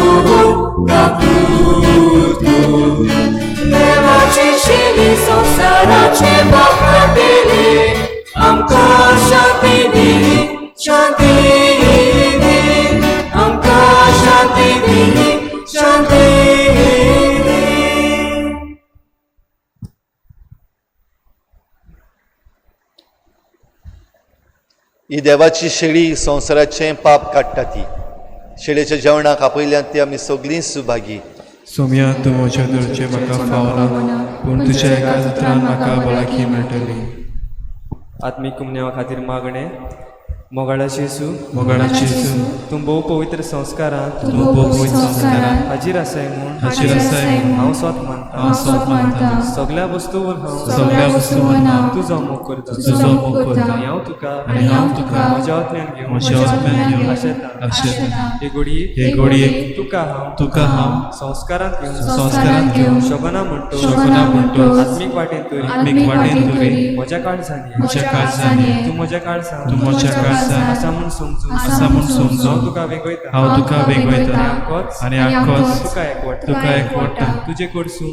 Speaker 3: देवाचे शिली संसाराचे बापा गेले, आमकां शांती दी, शांती आमकां शांती दी, शांती.
Speaker 4: ही देवाची शेळी संवसाराचें पाप काडटा. ती शेळयेच्या जेवणाक आपयल्यांत ती आमी सगळीं सुभागी.
Speaker 2: सोम्या तूं म्हज्या धरचें म्हाका फावना, पूण तुज्या एका उतरान म्हाका भलायकी मेळटली.
Speaker 7: आत्मीक कुमन्या खातीर मागणें. मोगाळाचे येसू,
Speaker 2: मोगाळाचे येसू,
Speaker 7: तूं भोव पवित्र संस्कारांत हाजीर आसाय म्हूण हांव स्वत मानता. सगळ्या वस्तूवर हांव तुजो मोग करता. आनी हांव तुका म्हज्या आत्म्यान घेवन आशेता. हे घडये तुका हांव संस्कारांत घेवन शोभना म्हणटो आत्मीक वाटेन तरी म्हज्या काळजांनी तूं म्हज्या काळजांत आसा म्हूण समजूं. हांव तुका वेगयता आनी आंकोच तुका एकवटा. तुजे कडसून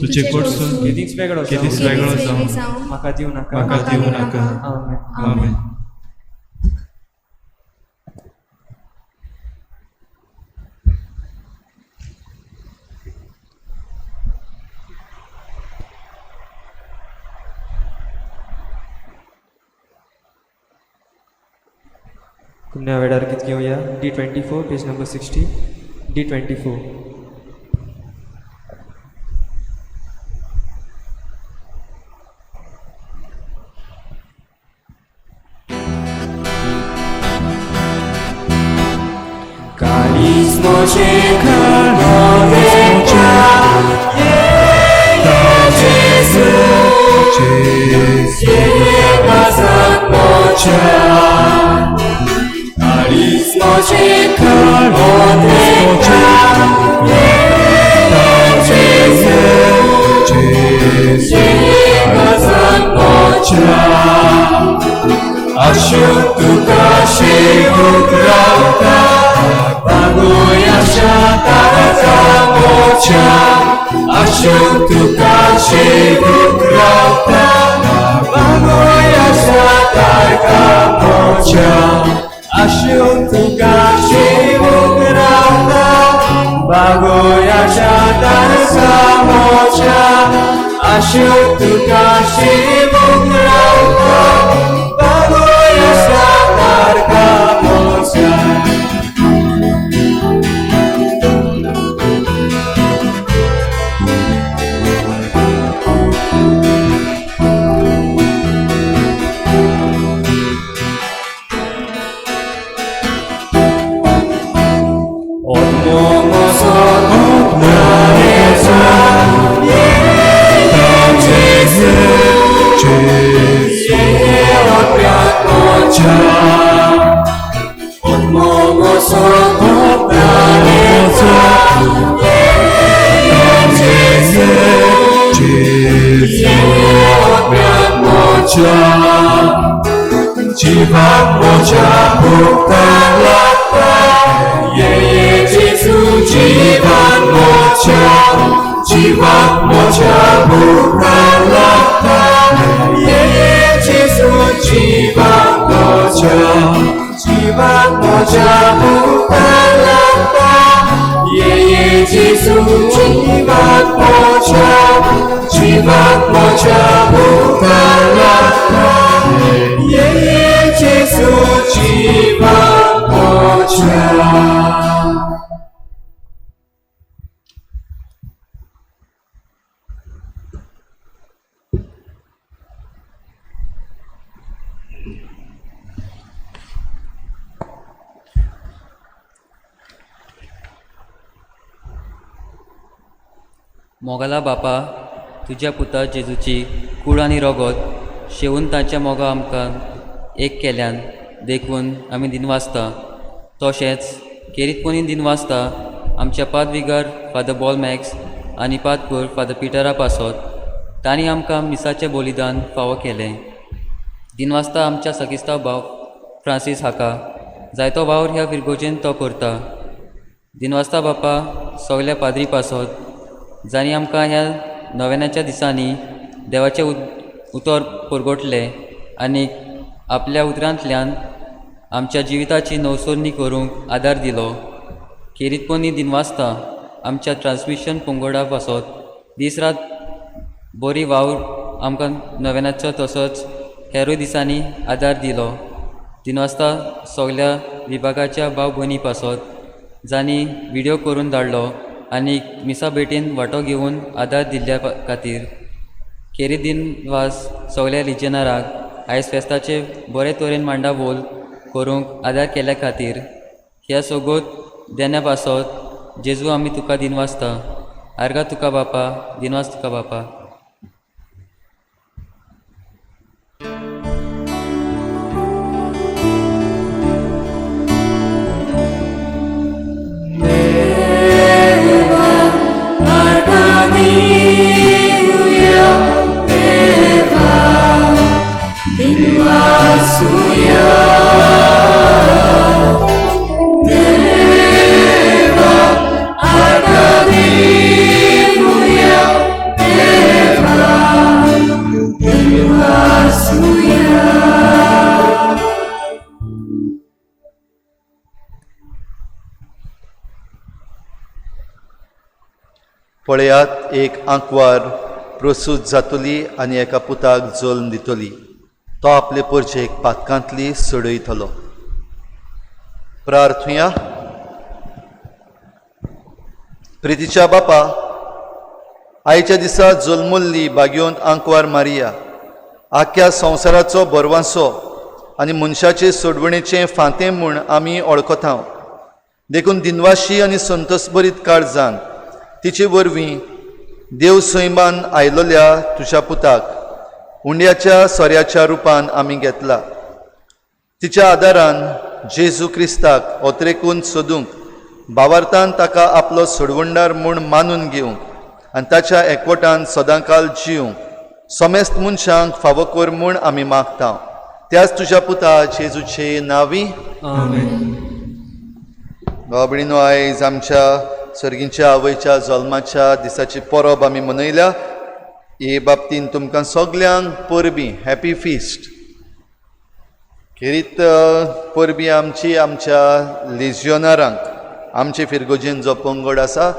Speaker 7: केदींच वेगळो जावन म्हाका दिवं नाका. आमेन. पुण्या वेळार गीत घेवया D24 पेज नंबर 60 D24.
Speaker 8: मोगाला बापा, तुज्या पुता जेजूची कूड आनी रगत शेवून तांच्या मोगा आमकां एक केल्यान देखून आमी दिनवासता. तशेंच केरीतपणी दिनवासता आमच्या पादविगार फादर बॉलमॅक्स आनी पादपूर फादर पिटरा पासत तांणी आमकां मिसाचें बलिदान फावो केलें. दिनवासता आमच्या सकिस्तांव भाव फ्रांसीस हाका जायतो वावर ह्या विरगोजेन तो करता. दिनवासता बापा सगल्या पाद्री पासत जांणी आमकां ह्या नव्यानाच्या दिसांनी देवाचें उतर परगोटले आनी आपल्या उतरांतल्यान आमच्या जिविताची नवसोरणी करूंक आदार दिलो. खेरीतपणी दिनवासता आमच्या ट्रान्समिशन पंगडा पासत दीस रात बरी वावर आमकां नव्यानाचो तसोच हेरूय दिसांनी आदार दिलो. दिनवासता सगल्या विभागाच्या भाव भयणी पासत जांणी व्हिडिओ करून धाडलो आनी मिसा भेटेन वांटो घेवन आदार दिल्ल्या खातीर. खेरी दिनवास सगल्या लिजनराक आयज फेस्ताचे बरे तरेन मांडावळ करूंक आदार केल्या खातीर ह्या सगळ्योत देण्या पासत जेजू आमी तुका दिनवासता. आर्गा तुका बापा, दिनवास तुका बापा.
Speaker 4: पळयात, एक आंकवार प्रसूत जातली आनी एका पुताक जल्म दितली. तो आपले परचेक पातकांतली सोडयतलो. प्रार्थुया. प्रितीच्या बापा, आयच्या दिसा जल्मुल्ली बागयोंत आंकवार मारिया आख्या संवसाराचो बरवांसो आनी मनशाचे सोडवणेचें फांतें म्हूण आमी वळखता. देखून दिनवाशी आनी संतोशभरीत काळजान तिचे वरवीं देव सैमान आयलोल्या तुज्या पुताक उंड्याच्या सोऱ्याच्या रुपान आमी घेतला. तिच्या आदारान जेजू क्रिस्ताक ओतरेकून सोदूंक, भावार्थान ताका आपलो सोडवणदार म्हूण मानून घेवंक आनी ताच्या एकवटान सदांकाल जिवंक समेस्त मनशांक फावो कर म्हूण आमी मागता. त्याच तुज्या पुता जेजूचे नांवी. भाव भयणीनो, आयज आमच्या सर्गींच्या आवयच्या जल्माच्या दिसाची परब आमी मनयल्या. हे बाबतीन तुमकां सगल्यांक परबीं हॅपी फिस्ट. खेरीत परबीं आमची आमच्या लेजियोनारांक, आमचे फिरगोजेन जो पंगड आसा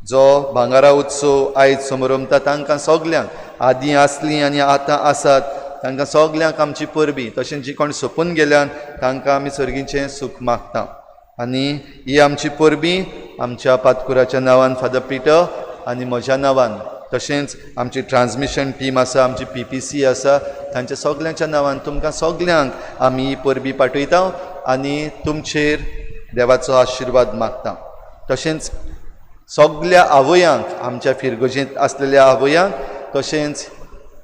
Speaker 4: जो भांगारा उत्सव आयज समारंभता, तांकां सगल्यांक आदीं आसलीं आनी आतां आसात तांकां सगल्यांक आमची परबीं. तशेंच जी कोण सोंपून गेल्यान तांकां आमी सर्गीचें सूख मागता. आनी ही आमची परबीं आमच्या पातकुराच्या नांवान फादर पिटर आनी म्हज्या नांवान, तशेंच आमची ट्रान्समिशन टीम आसा, आमची PPC आसा, तांच्या सगल्यांच्या नांवान तुमकां सगल्यांक आमी ही परबीं पाठयता आनी तुमचेर देवाचो आशिर्वाद मागता. तशेंच सगल्या आवयांक, आमच्या फिरगोजेंत आसलेल्या आवयांक, तशेंच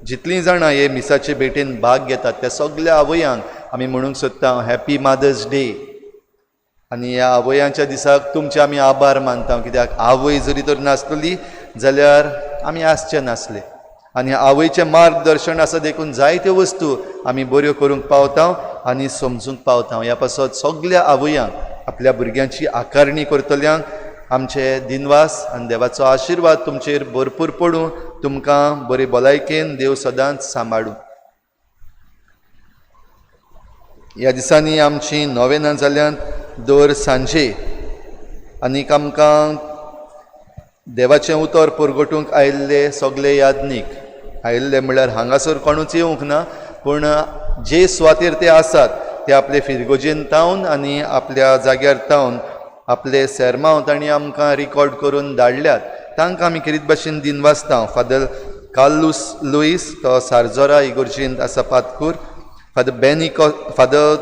Speaker 4: जितलीं जाणां हे मिसाचे भेटेन भाग घेतात त्या सगल्या आवयांक आमी म्हणूंक सोदता हॅपी मदर्स डे. आनी ह्या आवयांच्या दिसाक तुमचे आमी आभार मानता, कित्याक आवय जरी तर नासतली जाल्यार आमी आसचे नासले. आनी आवयचें मार्गदर्शन आसा देखून जायत्यो वस्तू आमी बऱ्यो करूंक पावता आनी समजूंक पावता. ह्या पासत सगल्या आवयांक, आपल्या भुरग्यांची आकारणी करतल्यांक आमचे दिनवास आनी देवाचो आशिर्वाद तुमचेर भरपूर पडूं. तुमकां बरे भलायकेन देव सदांच सांबाळूं. ह्या दिसांनी आमची नोवेनां जाल्यांत दर सांजे आनीक आमकां देवाचें उतर परगटूंक आयिल्ले सगळे यादनीक आयिल्ले म्हळ्यार हांगासर कोणूच येवंक ना, पूण जे सुवातेर ते आसात ते आपले फिरगोजेन तावन आनी आपल्या जाग्यार तावन आपले सेरमांव तांणी आमकां रिकॉर्ड करून धाडल्यात. तांकां आमी खेरीत भाशेन दिनवासता. फादर कार्लोस लुईस, तो सारजोरा इगोर्जेंत आसा पातकूर. फादर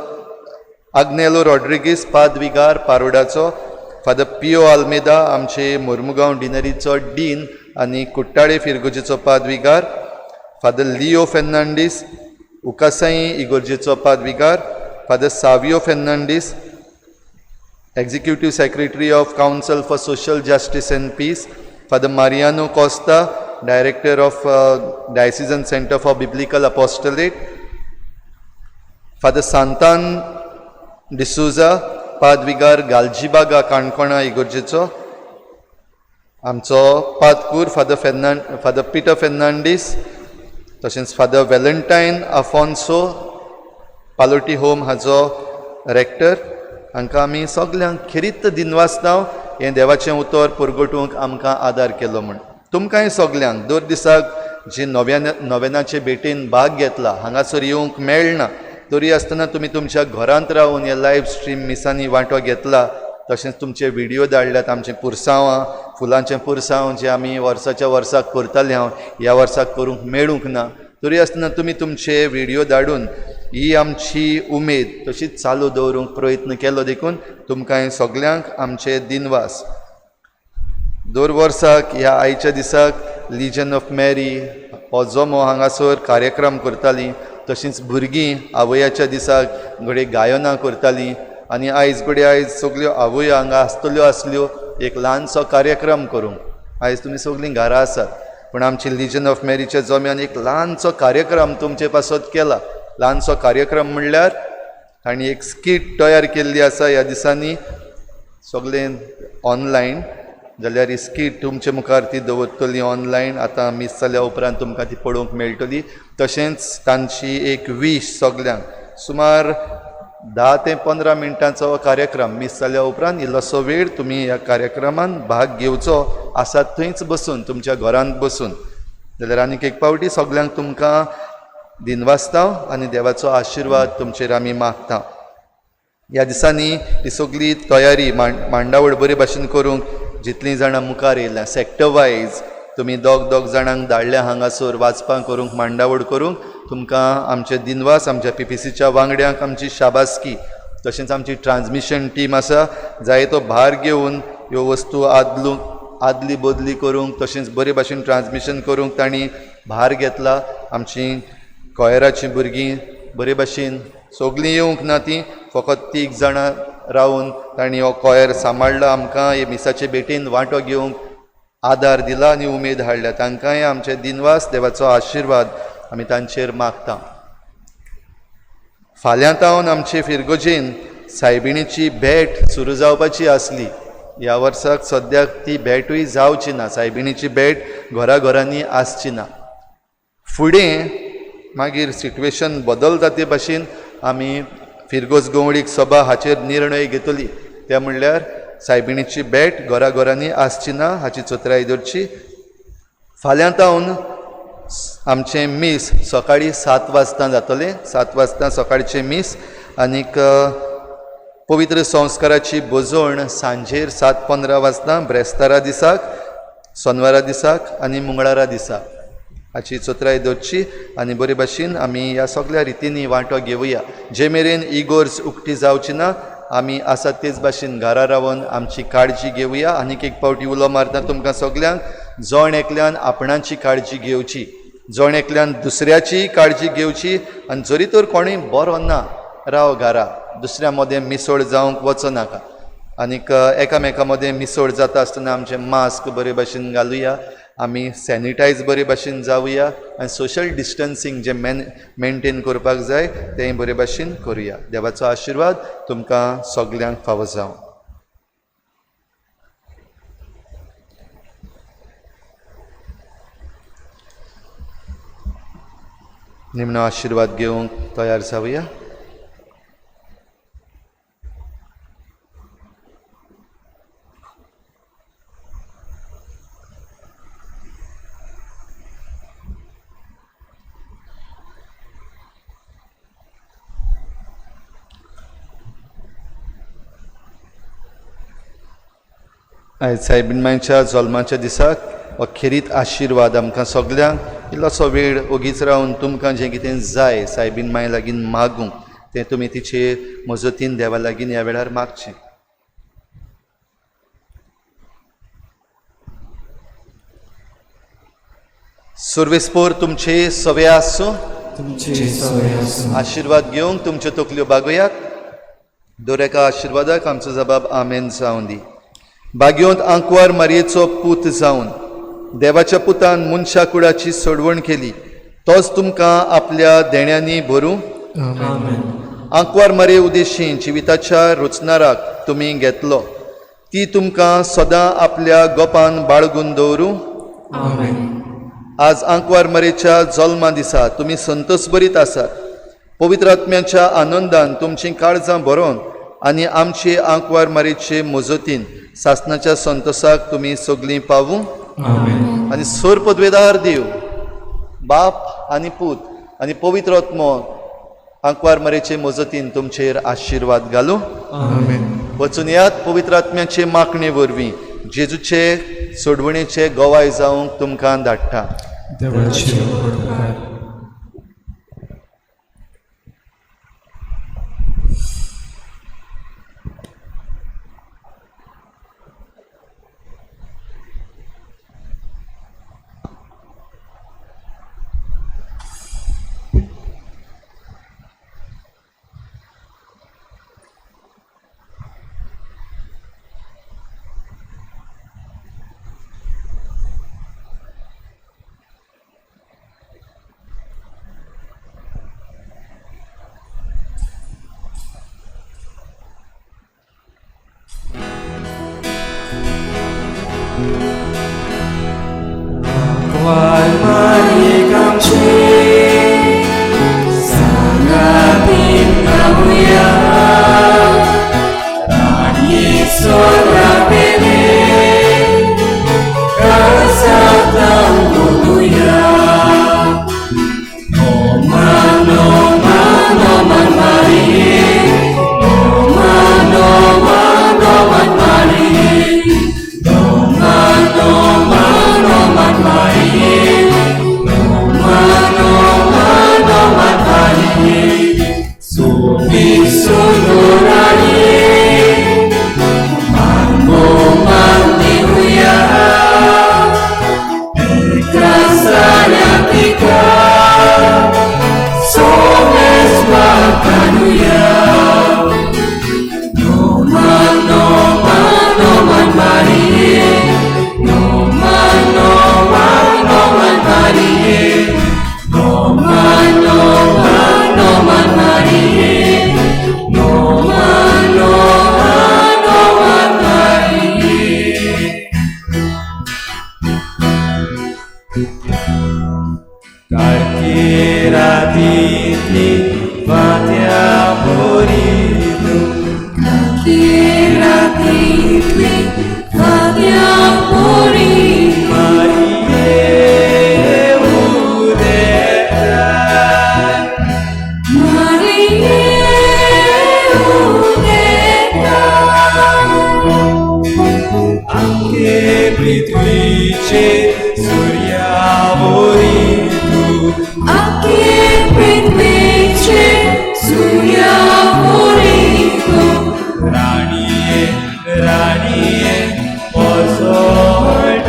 Speaker 4: आग्नेलो रॉड्रिगीस, पादविगार पारोडाचो. फादर पियो आल्मेदा, आमचे मोर्मुगांव डिनरीचो डीन आनी कुट्टाळे फिरगोजेचो पादविगार. फादर लिओ फेर्नांडीस, उकासाई इगोर्जेचो पादविगार. Father Savio Fernandes, Executive Secretary of Council for Social Justice and Peace. Father Mariano Costa, Director of Diocesan Center for Biblical Apostolate. Father Santan D'Souza, पादविगार Galgibaga काणकोणा इगोर्जेचो. आमचो पादकूर फादर पिटर फेर्नांडीस, तशेंच फादर वेलंटायन आफोन्सो, पालोटी होम हाजो रेक्टर. हांकां आमी सगल्यांक खेरीत दिनवासता हें देवाचें उतर परगटूंक आमकां आदार केलो म्हूण. तुमकांय सगल्यांक दर दिसाक जे नोवेनाचे भेटेन भाग घेतला, हांगासर येवंक मेळना, तरी आसतना तुमी तुमच्या घरांत रावन हे लायव्ह स्ट्रीम मिसांनी वांटो घेतला. तशेंच तुमचे व्हिडिओ धाडल्यात. आमचें पुरसांवां, फुलांचें पुरसांव जें आमी वर्साच्या वर्साक करताले, हांव ह्या वर्साक करूंक मेळूंक ना, तरी आसतना तुमी तुमचे व्हिडिओ धाडून ही आमची उमेद तशीच चालू दवरूंक प्रयत्न केलो. देखून तुमकां सगल्यांक आमचे दिनवास. दर वर्साक ह्या आयच्या दिसाक लिजन ऑफ मॅरी हो जमो हांगासर कार्यक्रम करतालीं. तशींच भुरगीं आवयाच्या दिसाक घडये गायनां करतालीं. आनी आयज सगल्यो आवय हांगा आसल्यो एक ल्हानसो कार्यक्रम करूंक. आयज तुमी सगळीं घरा आसात, पूण आमची लिजन ऑफ मॅरीच्या जम्यान एक ल्हानसो कार्यक्रम तुमचे पासत केला. ल्हानसो कार्यक्रम म्हणल्यार तांणी एक स्कीट तयार केल्ली आसा ह्या दिसांनी, सगळें ऑनलायन. जाल्यार ही स्कीट तुमचे मुखार ती दवरतली ऑनलायन. आतां मिस जाल्या उपरांत तुमकां ती पळोवंक मेळटली. तशेंच तांची एक वीश सगल्यांक, सुमार 10 ते 15 मिनटांचो कार्यक्रम. मिस जाल्या उपरांत इल्लोसो वेळ तुमी ह्या कार्यक्रमांत भाग घेवचो. आसात थंयच बसून, तुमच्या घरांत बसून. जाल्यार आनीक एक पावटी सगल्यांक तुमकां दिनवासता आनी देवाचो आशिर्वाद तुमचेर आमी मागता. ह्या दिसांनी ही सगळी तयारी मांडावळ बरे भाशेन करूंक जितलीं जाणां मुखार येयल्यां सॅक्टर वायज तुमी दोग जाणांक धाडल्या हांगासर वाचपां करूंक मांडावळ करूंक तुमकां आमचे दिनवास आमच्या PPCच्या वांगड्यांक आमची शाबासकी तशेंच आमची ट्रान्समिशन टीम आसा जाय तो भार घेवन ह्यो वस्तू आदली बदली करूंक तशेंच बरे भाशेन ट्रान्समिशन करूंक तांणी भार घेतला. आमची कॉयराची भुरगीं बरे भाशेन सगळीं येवंक ना ती फकत 3 जाणां रावन तांणी हो कॉयर सांबाळला. आमकां हे मिसाचे भेटेन वांटो घेवंक आदार दिला आनी उमेद हाडल्या. तांकांय आमचे दिनवास देवाचो आशिर्वाद आमी तांचेर मागता. फाल्यां तावन आमचे फिरगोजेन सायबिणीची भेट सुरू जावपाची आसली. ह्या वर्साक सद्याक ती भेटूय जावची ना. सायबिणीची भेट घरांनी आसची ना. फुडें मागीर सिट्युएशन बदलता ते भाशेन आमी फिरगोज गवळीक सभा हाचेर निर्णय घेतली. ते म्हणल्यार सायबिणीची भेट घरांनी आसची ना हाची चोत्राय धरची. फाल्यां तावन आमचें मीस सकाळीं 7 वाजता जातलें. 7 वाजता सकाळचें मीस आनीक पवित्र संस्काराची बोजवण सांजेर 7:15 वाजता ब्रेस्तारा दिसाक, सोनवारा दिसाक आनी मंगळारा दिसाक हाची चोत्राय धरची. आनी बरे भाशेन आमी ह्या सगळ्या रितींनी वांटो घेवया. जे मेरेन इगोर्ज उक्ती जावची ना आमी आसा तेच भाशेन घरा रावन आमची काळजी घेवया. आनीक एक पावटी उलो मारता तुमकां सगल्यांक, जण एकल्यान आपणाची काळजी घेवची, जण एकल्यान दुसऱ्याची काळजी घेवची. आनी जरी तर कोणूय बरो ना राव घरा, दुसऱ्या मदें मिसळ जावंक वचो नाका. आनीक एकामेका मदें मिसळ जाता आसतना आमचें मास्क बरे भाशेन घालुया, आमी सॅनिटायज बरे भाशेन जावया आनी सोशल डिस्टन्सींग जे मेनटेन करपाक जाय तें बरे भाशेन करुया. देवाचो आशिर्वाद तुमकां सगल्यांक फावो जावं. निमणो आशिर्वाद घेवंक तयार जावया. आयज सायबीणमांच्या जल्माच्या दिसाक अखेरीत आशिर्वाद आमकां सगल्यांक इल्लोसो वेळ ओगीच रावन तुमकां जें कितें जाय सायबीणमाय लागीं मागूंक तें तुमी तिचे मजतीन देवा लागीं ह्या वेळार मागचें. सर्वेस्पोर तुमचे सवे आसूं. आशिर्वाद घेवंक तुमच्यो तकल्यो बागोयात. दर एका आशिर्वादाक आमचो जबाब आमेन जावं दी. बागयोंत आंकवार मारयेचो पूत जावन देवाच्या पुतान मनशा कुळाची सोडवण केली, तोच तुमकां आपल्या देण्यांनी भरूं. आंकवार मारये उद्देशी जिविताच्या रुचनाराक तुमी घेतलो, ती तुमकां सदां आपल्या गोपान बाळगून दवरूं. आज आंकवार मारयेच्या जल्मा दिसा तुमी संतोश भरीत आसात. पवित्र आत्म्याच्या आनंदान तुमचीं काळजां भरोवन आनी आमचे आंकवार मारयेचे मजतीन सासणाच्या संतोषाक तुमी सगळीं पावूं. आनी सोर पदवेदार देव बाप आनी पूत आनी पवित्र आत्मो आंकवार मारयेचे मजतीन तुमचेर आशिर्वाद घालूं. वचून यात पवित्र आत्म्याचे मागणे वरवीं जेजूचे सोडवणेचे गवाय जावंक तुमकां धाडटा.
Speaker 2: रातींतली वात्या पोरी तूं
Speaker 3: रातींतली वात्या पोरी
Speaker 2: मारिये उदेताय
Speaker 3: मारिये
Speaker 2: आमगे पृथ्वीचे सूर्यावरी तूं
Speaker 3: आखे पृथ्वीचे सूर्यावरी तूं
Speaker 2: राणीये राणीये पोसोटाय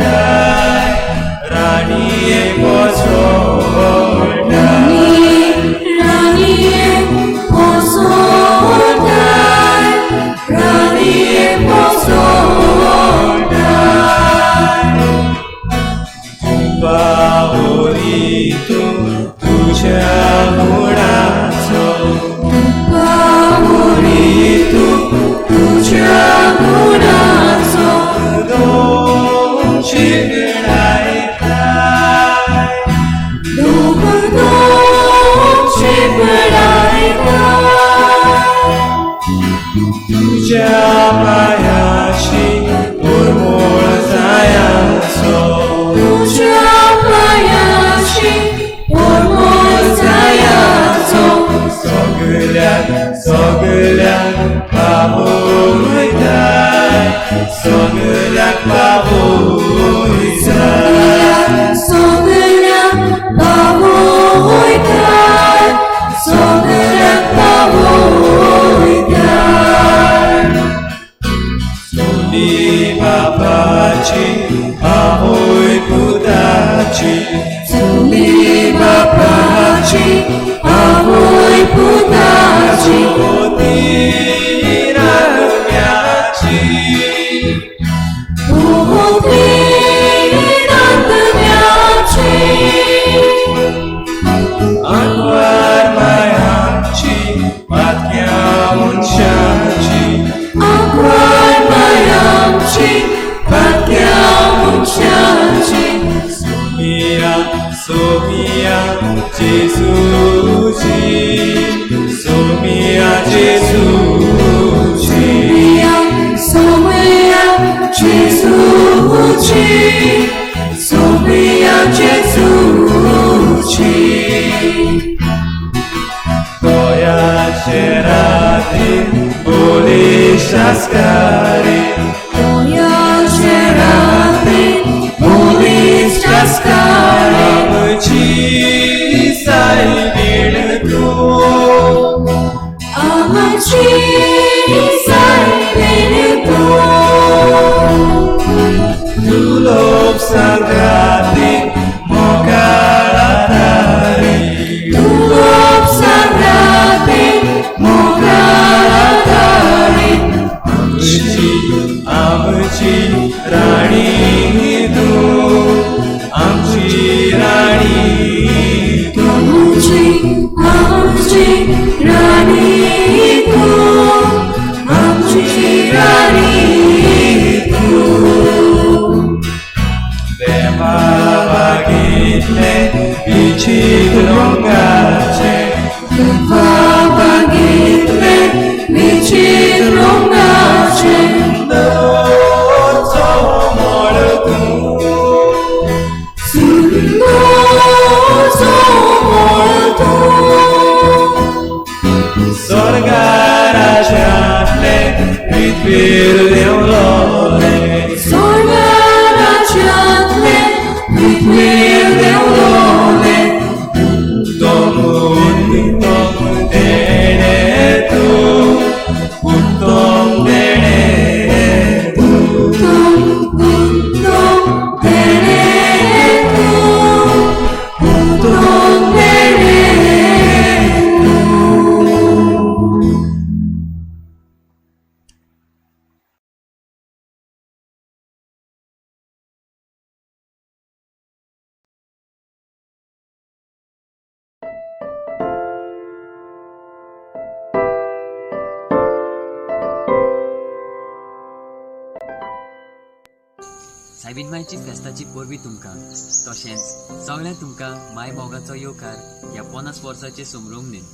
Speaker 2: राणीये पोसोटाय
Speaker 3: राणीये पोसोटाय राणीये पोसोटाय
Speaker 2: बावरी तूं तुझ्या गुणाचो
Speaker 3: बावरी तूं तुझ्या गुणाचो
Speaker 2: दोन शिगडायताय
Speaker 3: दोघे पडायताय
Speaker 2: तुझ्या पायाशी उर्मोळ जायाचो
Speaker 3: तुझ्या पायाशी पोरमोळ जायाचो
Speaker 2: सगळ्याक सगळ्याक पावोयताय सगळ्याक पावोयताय
Speaker 3: सगळ्याक पावोयताय सगळ्याक पावोयताय
Speaker 2: सोनी बापाची आवय पुताची
Speaker 3: सोनी बापाची आवय पुताची
Speaker 2: होती रागम्याची
Speaker 3: भोवती रांदण्याची
Speaker 2: आंकवार मायाची मातक्या मनशाची
Speaker 3: आंकवार मायाची भाग्या मनशाची
Speaker 2: सोमिया सोमिया जेजूची सोमिया जेजूची
Speaker 3: सोमया जेजूची सोमया जेजूची
Speaker 2: गोयाचे राती बोली शास्कारी
Speaker 3: गोयाचे राती पोलीस शास्कारी
Speaker 2: आमची सायबीण तूं
Speaker 3: आमची सायबीण तूं
Speaker 2: तुलोप संक्रांती मोगाळारी
Speaker 3: तुलोप संक्रांती मोगाळारी
Speaker 2: आमची राणी तूं आमची राणी तूं
Speaker 3: आमची राणी तूं आमची राणी तूं
Speaker 2: देवा बागितले विचित्र रंगाचे
Speaker 3: बागितले विचित्र रंगाचे
Speaker 2: दोरचो मोळ तूं
Speaker 3: सुंदर
Speaker 8: सायबीन मायची फेस्ताची परबी तुमकां तशेंच सगळ्यांक तुमकां माय मोगाचो येवकार ह्या 50 वर्साचे समृद्धीन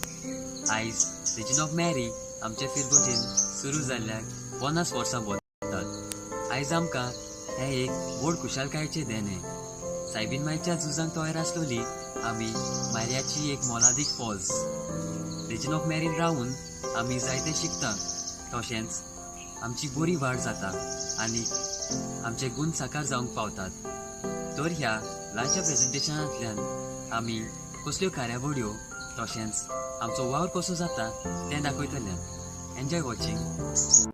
Speaker 8: आयज रिजन ऑफ मॅरी आमचे फिरगोजेन सुरू जाल्ल्याक 50 वर्सां वतात. आयज आमकां हें एक व्हड खुशालकायेचें देणे. सायबीन मायच्या झुजांक तयार आसलेली आमी मार्याची एक मोलादीक फौज. रिजन ऑफ मॅरीन रावून आमी जायते शिकता तशेंच आमची बरी वाड जाता आनी आमचे गुण साकार जावंक पावतात. तर ह्या ल्हानशा प्रेझेंटेशनांतल्यान आमी कसल्यो कार्यावळ्यो तशेंच आमचो वावर कसो जाता तें दाखयतले. Enjoy watching.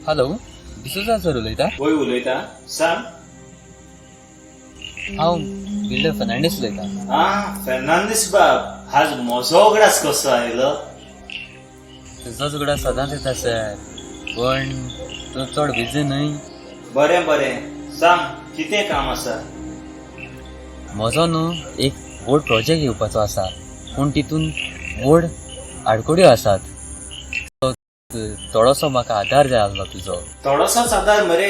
Speaker 8: Hello, D'Souza sir उलयता?
Speaker 6: वय उलयता. सांग.
Speaker 8: हांव बिल्डर फर्नांडीस उलयतां.
Speaker 6: फेर्नांदीस बाब, आज म्हजो उगडास कसो आयलो?
Speaker 8: तुजो झगडा सदांच येता सर, पण तूं चड बिजी न्हय.
Speaker 6: बरें बरें, सांग कितें काम आसा?
Speaker 8: म्हजो न्हू एक व्हड प्रोजेक्ट येवपाचो आसा, पूण तितून व्हड आडकोड्यो आसात. थोडोसो म्हाका आदार जाय आसलो तुजो.
Speaker 6: थोडोसोच आदार मरे,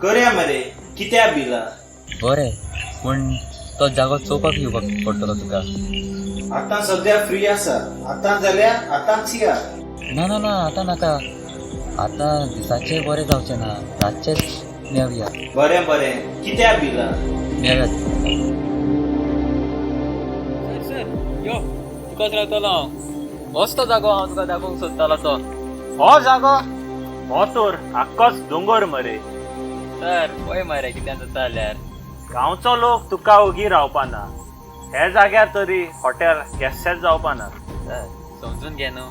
Speaker 6: करया मरे. कित्या बिला?
Speaker 8: बरें, पूण तो जागो चोवपाक येवपाक पडटलो तुका.
Speaker 6: आतां सद्या फ्री आसा. आतां जाल्यार आतांच या.
Speaker 8: ना ना ना, आतां नाका. आतां दिसाचें बरें जावचें ना, रातचेच मेवया.
Speaker 6: बरें बरें, कित्या बिला?
Speaker 8: मेळत. सर यो, तुकाच रावतलो हांव. होच तो जागो हांव तुका दाखोवंक सोदतालो तो.
Speaker 6: हो जागो? हो तर आख्खोच दोंगर मरे.
Speaker 8: सर पळय मरे कितें जाता जाल्यार.
Speaker 6: गांवचो लोक तुका ओगी रावपाना. हे जाग्यार तरी हॉटेल गेस्टेच जावपाना.
Speaker 8: सर समजून घे न्हू,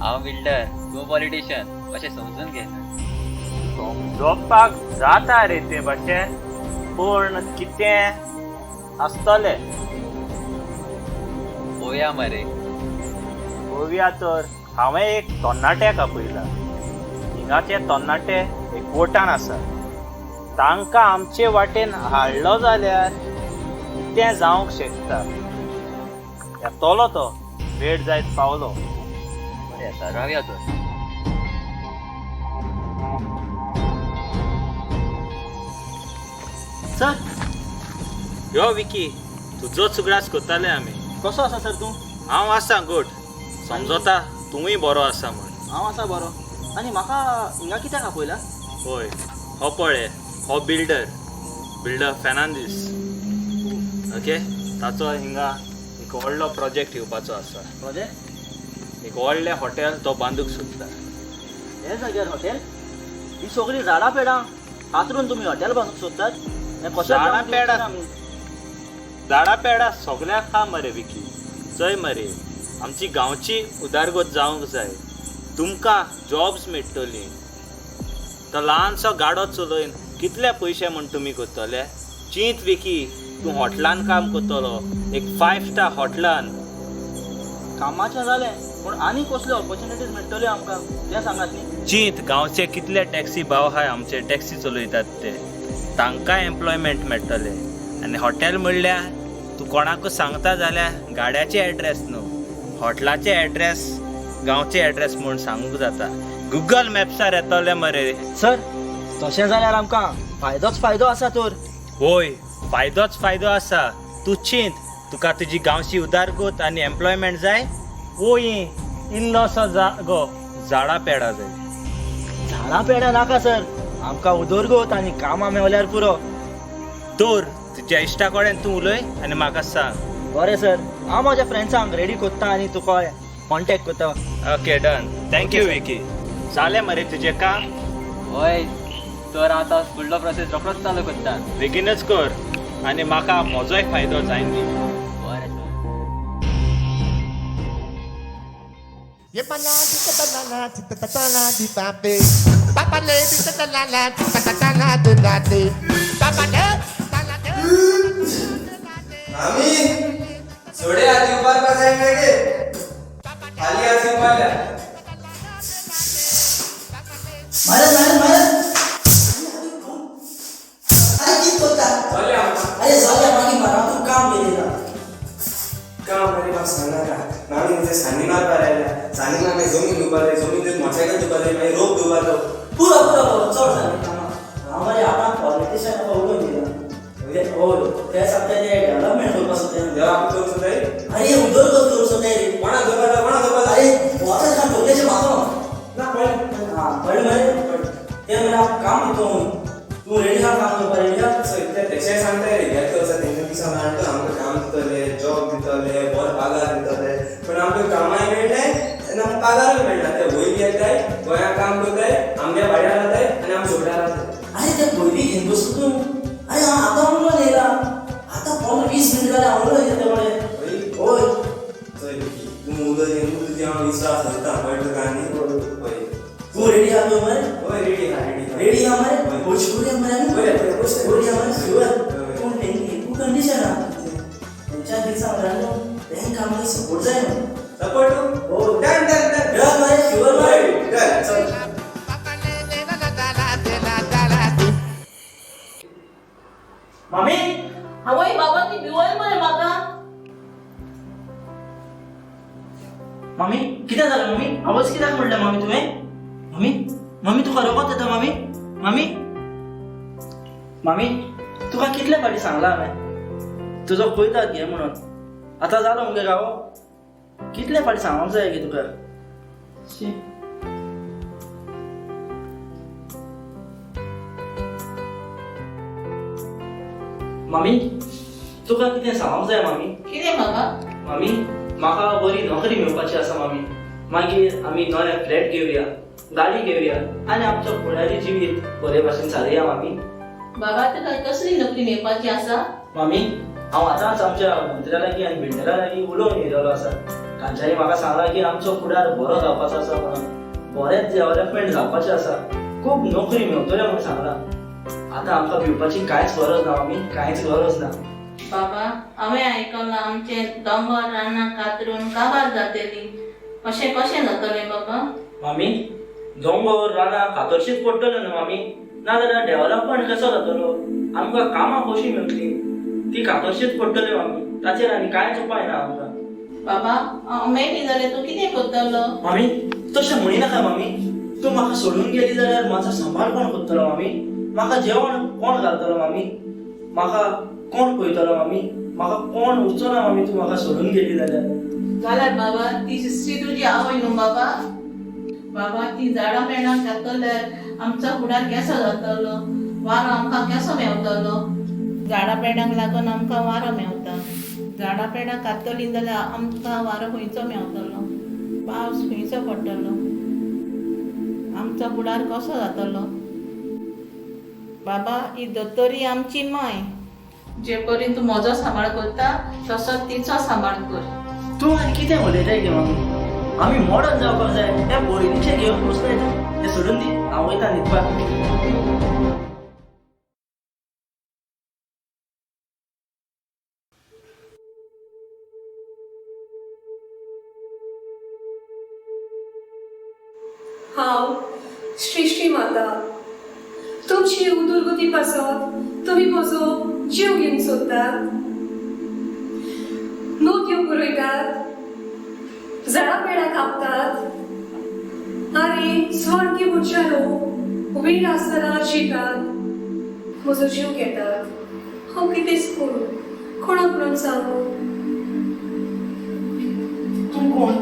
Speaker 8: हांव बिल्डर, तूं पॉलिटिशियन, अशें समजून घे न्हू.
Speaker 6: समजोवपाक जाता रे ते भाशेन, पूण कितें आसतलें.
Speaker 8: पळोवया मरे.
Speaker 6: पळोवया तर. हांवें एक तरणाट्याक आपयला. हिंगाचे तरणाटे एकवटान आसा. तांकां आमचे वाटेन हाडलो जाल्यार तें जावंक शकता. येतलो तो, वेळ जायत पावलो.
Speaker 8: बरें आसा, रावया तर.
Speaker 5: सर
Speaker 9: यो विकी तुजो चुगडास कोत्ताले आमी.
Speaker 5: कसो आसा सर तूं?
Speaker 9: हांव आसा गुड. समजता तूंय बरो आसा म्हण.
Speaker 5: हांव आसा बरो. आनी म्हाका हिंगा कित्याक आपयला?
Speaker 9: होय हो पळय हो बिल्डर फेर्नांदीस. ओके ताचो हिंगा एक व्हडलो प्रोजेक्ट येवपाचो आसा.
Speaker 5: प्रोजेक्ट?
Speaker 9: एक व्हडलें हॉटेल तो बांदूंक सोदता.
Speaker 5: हे जाग्यार हॉटेल? ही सगळी झाडां पेडां कातरून तुमी हॉटेल बांदूंक सोदतात? हें कशें
Speaker 9: झाडां
Speaker 5: जावंक
Speaker 9: पेडां?
Speaker 5: दिवचीना आमी.
Speaker 9: झाडां पेडां सगळ्याक खा मरे विकी. चय मरे आमची गांवची उदारगत जावंक जाय. तुमकां जॉब्स मेळटली. तो ल्हानसो गाडो चलयन कितले पयशे म्हण तुमी करतले? चिंत विकी तूं हॉटेलान काम करतलो एक 5 स्टार हॉटेलान.
Speaker 5: कामाचें जालें पूण आनी कसल्यो ऑपॉर्च्युनिटीज मेळटल्यो आमकां तें सांगात न्ही.
Speaker 9: चिंत गांवचे कितले टॅक्सी भाव आहाय आमचे टॅक्सी चलयतात ते. तांकां एम्प्लॉयमेंट मेळटले. आनी हॉटेल म्हणल्यार तूं कोणाकूय सांगता जाल्यार गाड्याचे एड्रेस न्हू हॉटेलाचे एड्रेस गांवचे एड्रेस म्हूण सांगूंक जाता. गुगल मॅप्सार येतले मरे.
Speaker 5: सर तशें जाल्यार आमकां फायदोच फायदो आसा तर.
Speaker 9: होय फायदोच फायदो आसा. तूं चिंत तुका तुजी गांवची उदारगत आनी एम्प्लॉयमेंट जाय वो इल्लोसो जागो झाडां पेडां जाय.
Speaker 5: झाडां पेडां नाका सर. आमकां उदरगत आनी कामां मेवल्यार पुरो.
Speaker 9: तर तुज्या इश्टा कडेन तूं उलय आनी म्हाका सांग.
Speaker 5: बरें सर हांव म्हज्या फ्रेंड्सांक रेडी कोत्ता आनी तुका कॉन्टेक्ट करता.
Speaker 9: Okay done. थँक्यू विकी. जालें मरे तुजें काम?
Speaker 8: हय तर आतां फुडलो प्रोसेस रोखडोच चालू करता.
Speaker 9: बेगीनच कर आनी म्हाका म्हजोय फायदो जायन दी.
Speaker 8: बरें sir.
Speaker 10: Ye baladi ta ta la ta ta ta la di pa pe. Papa le di ta ta la ta ta ta la de la de. Papa le ta la de.
Speaker 2: आम्ही सोडे आधी उभार बसाय मेळे खाली आधी उभारल्या
Speaker 5: महाराज महाराज महाराज अरे कित कोत्ता? अरे जाल्या मागीर मारा तूं काम केलें.
Speaker 2: काम करे म्हाका सांगनाका. नामी म्हणजे सानी मारपाक आयल्या. सानी मारले जमीन उबारले जमीन मोटरसायकल उबारले मागीर रोप उबारलो.
Speaker 5: पुरो पुरो पुरो चड जालें कामां. हांव मरे आतां पॉलिटिशियन उलोवन दिला. हय ते सांगता ते डेव्हलपमेंट करपाक सोदता.
Speaker 2: देवा आमी करूंक सोदताय.
Speaker 5: अरे उदरगत करूंक सोदताय रे.
Speaker 2: कोणाक दवरता
Speaker 5: अरे वॉटर खान ठोकलेशें म्हाका
Speaker 2: ना पळय
Speaker 5: हां कळ्ळें मरे. ते मरे हांव काम दितो तूं रेडी आहा काम करपाक रेडी आहा?
Speaker 2: तेशें सांगताय रे घेत आसा तेंच्या दिसा मेळटा आमकां काम दितले जॉब दितले बरो पगार दितले पण आमकां कामाय मेळनाय आनी आमकां पगारूय मेळना. ते वयली येताय गोंयांत काम करताय आमच्या भाड्यार रावताय आनी आमी सोड्यार रावताय.
Speaker 5: अरे ते पयलीं घेवन बस तूं. अरे हांव आतां उलोवन येयला. आतां 15-20 मिनटां जालें हांव उलोवन येता मरे. हय
Speaker 2: चल तूं उलय न्हू तुजी हांव विश्वास करता कळटा काय न्ही. हय
Speaker 5: तूं रेडी आहा न्हू मरे?
Speaker 2: हय रेडी आहा
Speaker 5: रेडी आहा मरे? पयशे करूया मरे आमी? करूया मरे शुअर. पूण एकू कंडिशन आहा. तेंच्या दिसांक रांदून तेंकां आमकां सपोर्ट जाय न्हू.
Speaker 2: सपोर्ट
Speaker 5: हो
Speaker 2: डन डन डन
Speaker 5: डन मरे शुअर मरे.
Speaker 2: डन चल.
Speaker 10: Papa le de la de la de.
Speaker 5: मामी
Speaker 3: आवय बाबा ती भिवय मरे म्हाका.
Speaker 5: मामी कितें जालें मामी? आवाज कित्याक म्हणलें मामी तुवें? मामी मामी तुका रगत येता मामी? मामी मामी तुका कितले फाटी सांगला हांवें तुजो पयतात घे म्हणून. आतां जालो मगे गावो. कितले फाटी सांगूंक जाय गे तुका? शी. मामी तुका कितें सांगूंक जाय मामी?
Speaker 3: कितें म्हाका?
Speaker 5: मामी म्हाका बरी नोकरी मेळपाची आसा मामी. मागीर आमी नवे फ्लॅट घेवया गाडी घेवया आनी आमच्या फुडारी जिवीत बरे भाशेन सारया मामी.
Speaker 3: बाबा तुका कसली नोकरी मेळपाची आसा?
Speaker 5: मामी हांव आतांच आमच्या मंत्र्या लागीं आनी बिल्डरा लागीं उलोवन येयलेलो आसा. तांच्यांनी म्हाका सांगलां की आमचो फुडार बरो जावपाचो आसा म्हणून. बरेंच डेव्हलपमेंट जावपाचें आसा. खूब नोकरी मेळटल्यो म्हणून सांगलां. आतां आमकां भिवपाची कांयच गरज ना मामी कांयच गरज ना.
Speaker 3: बाबा हांवें आयकलां आमचे दोंगर रानां कातरून काबार जातली. अशें कशें जातलें बाबा?
Speaker 5: मामी दोंगर रानां कातरशीच पडटल्यो न्हू मामी. नाजाल्यार डेव्हलपमेंट कसो जातलो? आमकां कामां कशी मेळटली? ती कातरशीच पडटल्यो मामी. ताचेर आनी कांयच उपाय ना आमकां.
Speaker 3: बाबा हांव मेळ्ळी जाल्यार तूं कितें करतलो?
Speaker 5: मामी तशें म्हणिनाका मामी. तूं म्हाका सोडून गेली जाल्यार म्हाजो सांबाळ कोण करतलो मामी? म्हाका जेवण कोण घालतलो मामी? म्हाका कोण पळयतलो मामी? म्हाका कोण उरचो ना मामी, तूं म्हाका सोडून गेली जाल्यार.
Speaker 3: जाल्यार बाबा ती सिस्टी तुजी आवय न्हू बाबा. बाबा ती झाडां पेडां कातल्यार आमचो फुडार केसो जातलो, वारो आमकां केसो मेवतलो. झाडां पेडांक लागून आमकां वारो मेवता. झाडां पेडां कातली जाल्यार आमकां वारो खंयचो मेवतलो, पावस खंयचो पडटलो, आमचो फुडार कसो जातलो. बाबा ही दोतोरी आमची माय. जे परी तूं म्हजो सांबाळ करता तसो तिचो सांबाळ कर.
Speaker 5: तूं आनी कितें उलयताय गे मामी? आमी मॉडर्न जावपाक जाय. त्या बोडीचे घेवन बसताय तूं. तें सोडून दी, हांव वयता न्हिदपाक.
Speaker 11: हांव सृश्टी माता तुमची उदरगती पासत तुमी म्हजो जीव घेवन सोदतात, नोत्यो बरयतात, झाडां पेडां कापतात आनी स्वार्थी बुरच्यांनो वेळ आसतना शितात, म्हजो जीव घेतात. हांव कितेंच करूं, कोणाक म्हणून सांगू?
Speaker 5: तूं कोण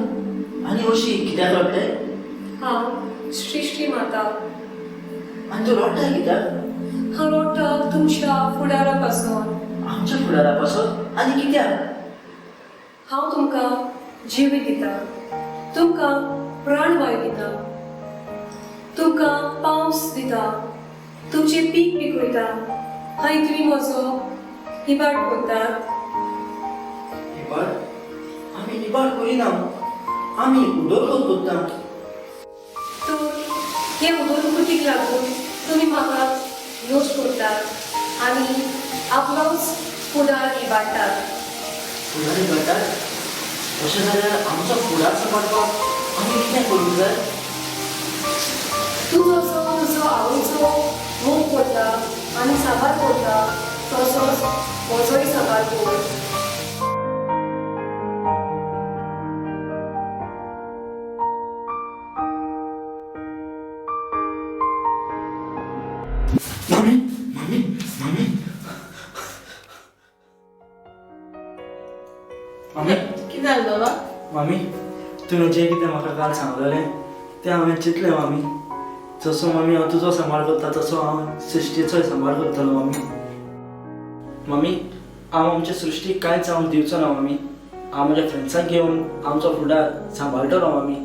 Speaker 5: आनी अशी कित्याक रडटाय?
Speaker 11: हांव सृश्टी माता.
Speaker 5: आनी तूं रडटाय कित्याक?
Speaker 11: हांव रडटा तुमच्या फुडारा पासून.
Speaker 5: आमच्या फुडारा पासत आनी कित्याक?
Speaker 11: हांव तुमकां जिवी दिता, तुमकां प्राणवायू दिता, तुमकां पावस दिता, तुमचें पीक पिकयता आनी तुमी म्हजो इबाड करतात.
Speaker 5: इबाड? आमी इबाड करिना, आमी उदरगत करता.
Speaker 11: तर हे उदरगतीक लागून तुमी म्हाका यूज करतात आनी आपलोच फुडार इबाडटात.
Speaker 5: फुडार इबाडटात? अशें जाल्यार आमचो फुडार सांबाळपाक आमी कितें करूंक जाय?
Speaker 11: तूं जसो तुजो आवयचो मोग करता आनी सांबाळ करता तसोच म्हजोय सांबाळ कर.
Speaker 5: मामी मामी मामी मामी
Speaker 3: कितें जालें बाबा?
Speaker 5: मामी तुवें जें कितें म्हाका काल सांगलेलें तें हांवें चिंतलें मामी. जसो मामी हांव तुजो सांबाळ करता तसो हांव सृश्टीचोय सांबाळ करतलो मामी. मामी हांव आमचे सृश्टीक कांयच जावंक दिवचो ना मामी. हांव म्हज्या फ्रेंड्सांक घेवन आमचो फुडार सांबाळटलो मामी.